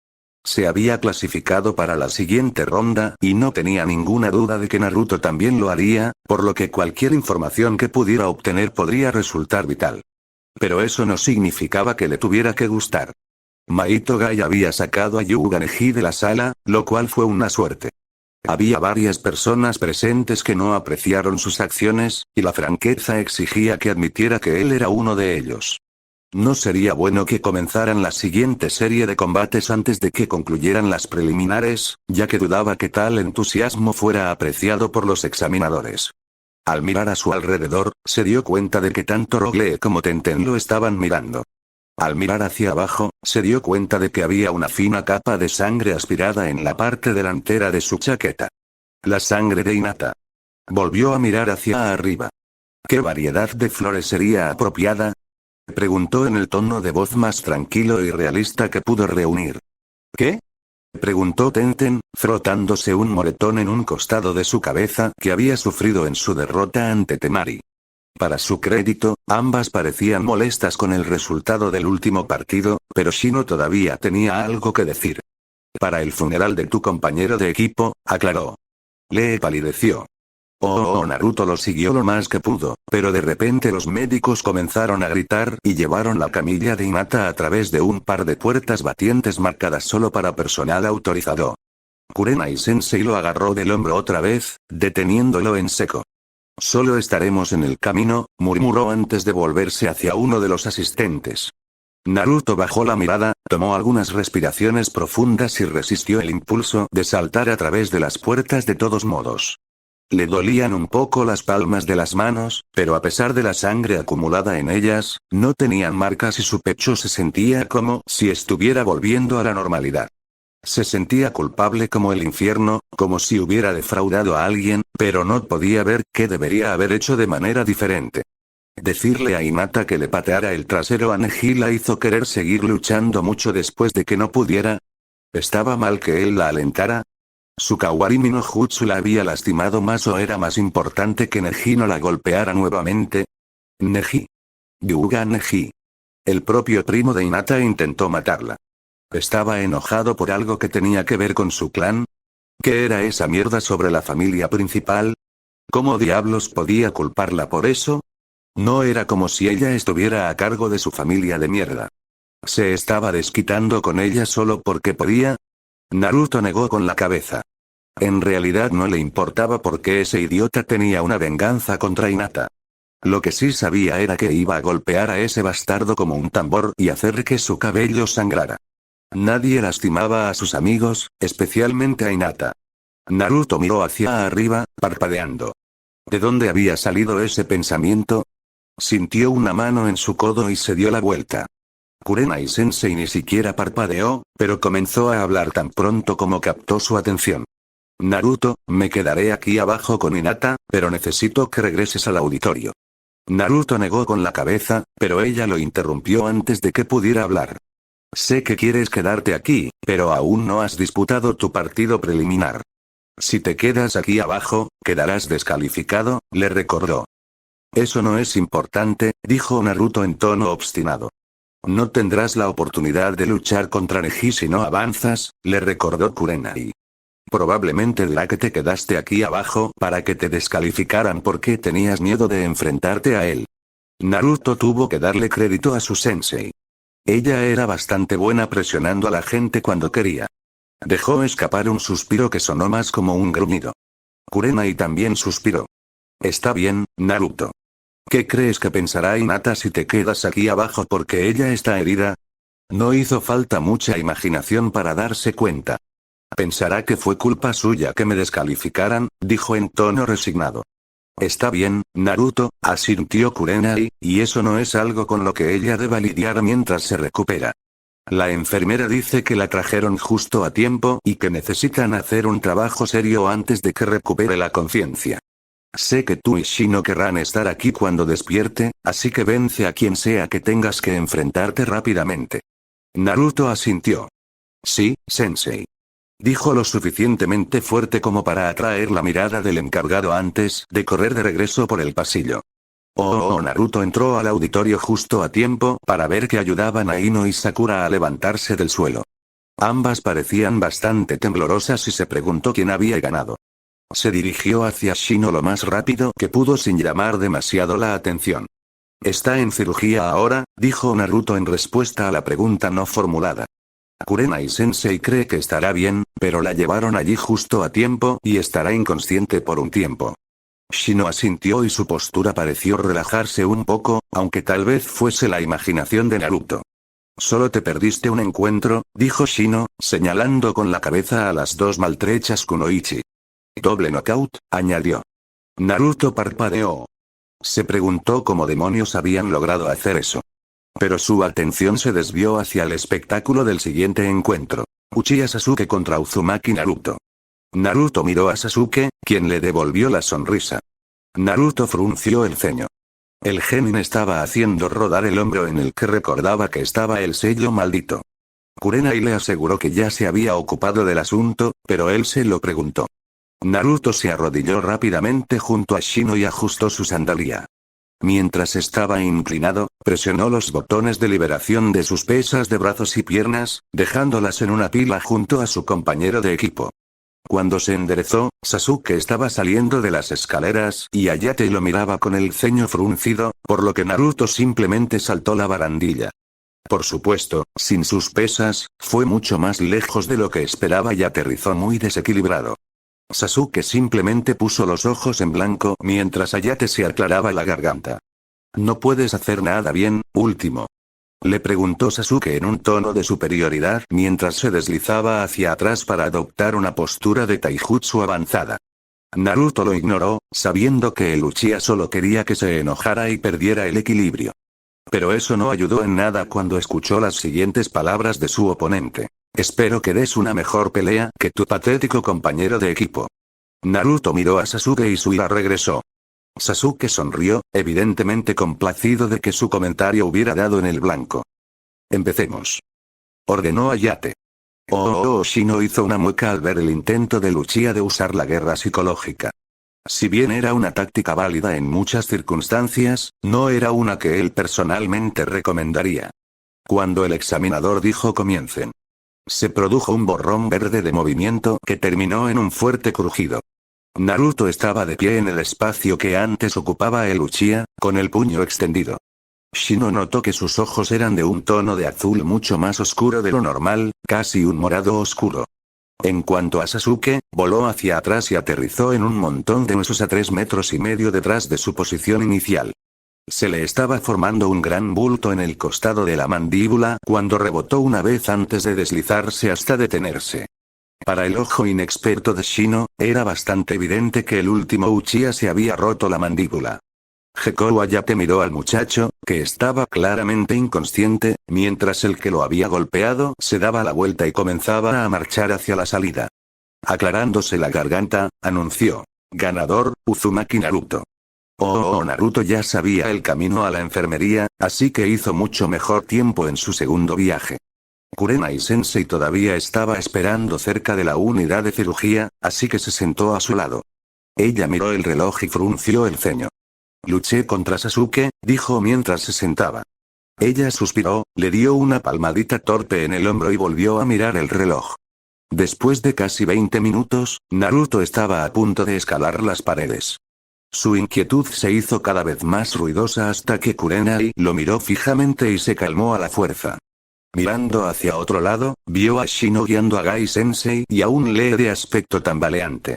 Se había clasificado para la siguiente ronda y no tenía ninguna duda de que Naruto también lo haría, por lo que cualquier información que pudiera obtener podría resultar vital. Pero eso no significaba que le tuviera que gustar. Maito Gai había sacado a Yuga Neji de la sala, lo cual fue una suerte. Había varias personas presentes que no apreciaron sus acciones, y la franqueza exigía que admitiera que él era uno de ellos. No sería bueno que comenzaran la siguiente serie de combates antes de que concluyeran las preliminares, ya que dudaba que tal entusiasmo fuera apreciado por los examinadores. Al mirar a su alrededor, se dio cuenta de que tanto Rogue como Tenten lo estaban mirando. Al mirar hacia abajo, se dio cuenta de que había una fina capa de sangre aspirada en la parte delantera de su chaqueta. La sangre de Hinata. Volvió a mirar hacia arriba. ¿Qué variedad de flores sería apropiada?, preguntó en el tono de voz más tranquilo y realista que pudo reunir. ¿Qué?, preguntó Tenten, frotándose un moretón en un costado de su cabeza que había sufrido en su derrota ante Temari. Para su crédito, ambas parecían molestas con el resultado del último partido, pero Shino todavía tenía algo que decir. «Para el funeral de tu compañero de equipo», aclaró. Lee palideció. Naruto lo siguió lo más que pudo, pero de repente los médicos comenzaron a gritar y llevaron la camilla de Hinata a través de un par de puertas batientes marcadas solo para personal autorizado. Kurenai Sensei lo agarró del hombro otra vez, deteniéndolo en seco. «Solo estaremos en el camino», murmuró antes de volverse hacia uno de los asistentes. Naruto bajó la mirada, tomó algunas respiraciones profundas y resistió el impulso de saltar a través de las puertas de todos modos. Le dolían un poco las palmas de las manos, pero a pesar de la sangre acumulada en ellas, no tenían marcas y su pecho se sentía como si estuviera volviendo a la normalidad. Se sentía culpable como el infierno, como si hubiera defraudado a alguien, pero no podía ver qué debería haber hecho de manera diferente. Decirle a Hinata que le pateara el trasero a Neji la hizo querer seguir luchando mucho después de que no pudiera. ¿Estaba mal que él la alentara? ¿Su Kawarimi no Jutsu la había lastimado más o era más importante que Neji no la golpeara nuevamente? Neji. Yuga Neji. El propio primo de Hinata intentó matarla. ¿Estaba enojado por algo que tenía que ver con su clan? ¿Qué era esa mierda sobre la familia principal? ¿Cómo diablos podía culparla por eso? No era como si ella estuviera a cargo de su familia de mierda. ¿Se estaba desquitando con ella solo porque podía? Naruto negó con la cabeza. En realidad no le importaba porque ese idiota tenía una venganza contra Hinata. Lo que sí sabía era que iba a golpear a ese bastardo como un tambor y hacer que su cabello sangrara. Nadie lastimaba a sus amigos, especialmente a Hinata. Naruto miró hacia arriba, parpadeando. ¿De dónde había salido ese pensamiento? Sintió una mano en su codo y se dio la vuelta. Kurenai-sensei ni siquiera parpadeó, pero comenzó a hablar tan pronto como captó su atención. Naruto, me quedaré aquí abajo con Hinata, pero necesito que regreses al auditorio. Naruto negó con la cabeza, pero ella lo interrumpió antes de que pudiera hablar. Sé que quieres quedarte aquí, pero aún no has disputado tu partido preliminar. Si te quedas aquí abajo, quedarás descalificado, le recordó. Eso no es importante, dijo Naruto en tono obstinado. No tendrás la oportunidad de luchar contra Neji si no avanzas, le recordó Kurenai. Probablemente dirá que te quedaste aquí abajo para que te descalificaran porque tenías miedo de enfrentarte a él. Naruto tuvo que darle crédito a su sensei. Ella era bastante buena presionando a la gente cuando quería. Dejó escapar un suspiro que sonó más como un gruñido. Kurenai también suspiró. Está bien, Naruto. ¿Qué crees que pensará Hinata si te quedas aquí abajo porque ella está herida? No hizo falta mucha imaginación para darse cuenta. Pensará que fue culpa suya que me descalificaran, dijo en tono resignado. Está bien, Naruto, asintió Kurenai, y eso no es algo con lo que ella deba lidiar mientras se recupera. La enfermera dice que la trajeron justo a tiempo y que necesitan hacer un trabajo serio antes de que recupere la conciencia. Sé que tú y Shino querrán estar aquí cuando despierte, así que vence a quien sea que tengas que enfrentarte rápidamente. Naruto asintió. Sí, sensei. Dijo lo suficientemente fuerte como para atraer la mirada del encargado antes de correr de regreso por el pasillo. Naruto entró al auditorio justo a tiempo para ver que ayudaban a Ino y Sakura a levantarse del suelo. Ambas parecían bastante temblorosas y se preguntó quién había ganado. Se dirigió hacia Shino lo más rápido que pudo sin llamar demasiado la atención. Está en cirugía ahora, dijo Naruto en respuesta a la pregunta no formulada. Kurenai-sensei cree que estará bien, pero la llevaron allí justo a tiempo y estará inconsciente por un tiempo. Shino asintió y su postura pareció relajarse un poco, aunque tal vez fuese la imaginación de Naruto. Solo te perdiste un encuentro, dijo Shino, señalando con la cabeza a las dos maltrechas Kunoichi. Doble knockout, añadió. Naruto parpadeó. Se preguntó cómo demonios habían logrado hacer eso. Pero su atención se desvió hacia el espectáculo del siguiente encuentro. Uchiha Sasuke contra Uzumaki Naruto. Naruto miró a Sasuke, quien le devolvió la sonrisa. Naruto frunció el ceño. El genin estaba haciendo rodar el hombro en el que recordaba que estaba el sello maldito. Kurenai le aseguró que ya se había ocupado del asunto, pero él se lo preguntó. Naruto se arrodilló rápidamente junto a Shino y ajustó su sandalia. Mientras estaba inclinado, presionó los botones de liberación de sus pesas de brazos y piernas, dejándolas en una pila junto a su compañero de equipo. Cuando se enderezó, Sasuke estaba saliendo de las escaleras y Hayate lo miraba con el ceño fruncido, por lo que Naruto simplemente saltó la barandilla. Por supuesto, sin sus pesas, fue mucho más lejos de lo que esperaba y aterrizó muy desequilibrado. Sasuke simplemente puso los ojos en blanco mientras Hayate se aclaraba la garganta. ¿No puedes hacer nada bien, último? Le preguntó Sasuke en un tono de superioridad mientras se deslizaba hacia atrás para adoptar una postura de taijutsu avanzada. Naruto lo ignoró, sabiendo que el Uchiha solo quería que se enojara y perdiera el equilibrio. Pero eso no ayudó en nada cuando escuchó las siguientes palabras de su oponente. Espero que des una mejor pelea que tu patético compañero de equipo. Naruto miró a Sasuke y su ira regresó. Sasuke sonrió, evidentemente complacido de que su comentario hubiera dado en el blanco. Empecemos. Ordenó Hayate. Shino hizo una mueca al ver el intento de Uchiha de usar la guerra psicológica. Si bien era una táctica válida en muchas circunstancias, no era una que él personalmente recomendaría. Cuando el examinador dijo comiencen, se produjo un borrón verde de movimiento que terminó en un fuerte crujido. Naruto estaba de pie en el espacio que antes ocupaba el Uchiha, con el puño extendido. Shino notó que sus ojos eran de un tono de azul mucho más oscuro de lo normal, casi un morado oscuro. En cuanto a Sasuke, voló hacia atrás y aterrizó en un montón de huesos a 3,5 metros detrás de su posición inicial. Se le estaba formando un gran bulto en el costado de la mandíbula cuando rebotó una vez antes de deslizarse hasta detenerse. Para el ojo inexperto de Shino, era bastante evidente que el último Uchiha se había roto la mandíbula. Gekkou Hayate miró al muchacho, que estaba claramente inconsciente, mientras el que lo había golpeado se daba la vuelta y comenzaba a marchar hacia la salida. Aclarándose la garganta, anunció: ganador, Uzumaki Naruto. Naruto ya sabía el camino a la enfermería, así que hizo mucho mejor tiempo en su segundo viaje. Kurenai-sensei todavía estaba esperando cerca de la unidad de cirugía, así que se sentó a su lado. Ella miró el reloj y frunció el ceño. Luché contra Sasuke, dijo mientras se sentaba. Ella suspiró, le dio una palmadita torpe en el hombro y volvió a mirar el reloj. Después de casi 20 minutos, Naruto estaba a punto de escalar las paredes. Su inquietud se hizo cada vez más ruidosa hasta que Kurenai lo miró fijamente y se calmó a la fuerza. Mirando hacia otro lado, vio a Shino guiando a Gai-sensei y a un Lee de aspecto tambaleante.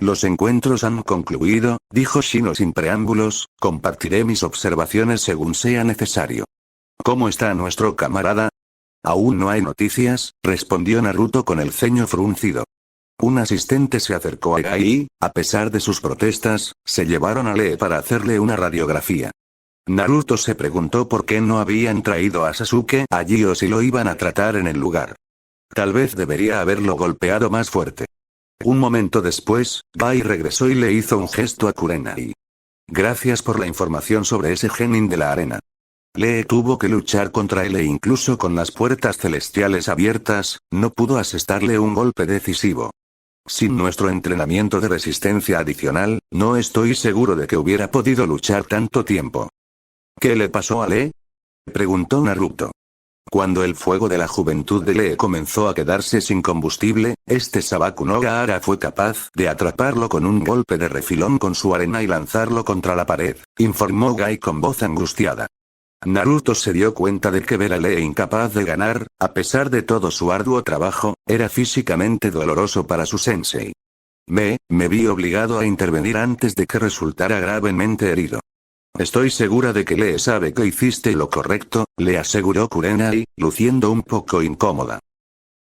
Los encuentros han concluido, dijo Shino sin preámbulos, compartiré mis observaciones según sea necesario. ¿Cómo está nuestro camarada? Aún no hay noticias, respondió Naruto con el ceño fruncido. Un asistente se acercó a Gai y, a pesar de sus protestas, se llevaron a Lee para hacerle una radiografía. Naruto se preguntó por qué no habían traído a Sasuke allí o si lo iban a tratar en el lugar. Tal vez debería haberlo golpeado más fuerte. Un momento después, Gai regresó y le hizo un gesto a Kurenai. Gracias por la información sobre ese genin de la arena. Lee tuvo que luchar contra él e incluso con las puertas celestiales abiertas, no pudo asestarle un golpe decisivo. Sin nuestro entrenamiento de resistencia adicional, no estoy seguro de que hubiera podido luchar tanto tiempo. ¿Qué le pasó a Lee? Preguntó Naruto. Cuando el fuego de la juventud de Lee comenzó a quedarse sin combustible, este Sabaku no Gaara fue capaz de atraparlo con un golpe de refilón con su arena y lanzarlo contra la pared, informó Gai con voz angustiada. Naruto se dio cuenta de que ver a Lee incapaz de ganar, a pesar de todo su arduo trabajo, era físicamente doloroso para su sensei. Me vi obligado a intervenir antes de que resultara gravemente herido. Estoy segura de que Lee sabe que hiciste lo correcto, le aseguró Kurenai, luciendo un poco incómoda.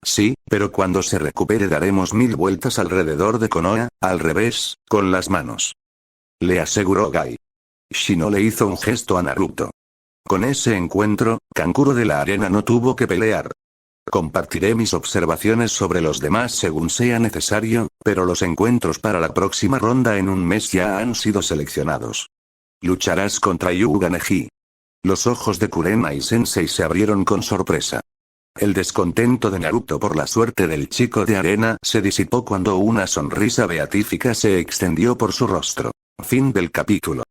Sí, pero cuando se recupere daremos 1000 vueltas alrededor de Konoha, al revés, con las manos. Le aseguró Gai. Shino le hizo un gesto a Naruto. Con ese encuentro, Kankuro de la arena no tuvo que pelear. Compartiré mis observaciones sobre los demás según sea necesario, pero los encuentros para la próxima ronda en un mes ya han sido seleccionados. Lucharás contra Hyuga Neji. Los ojos de Kurenai-sensei se abrieron con sorpresa. El descontento de Naruto por la suerte del chico de arena se disipó cuando una sonrisa beatífica se extendió por su rostro. Fin del capítulo.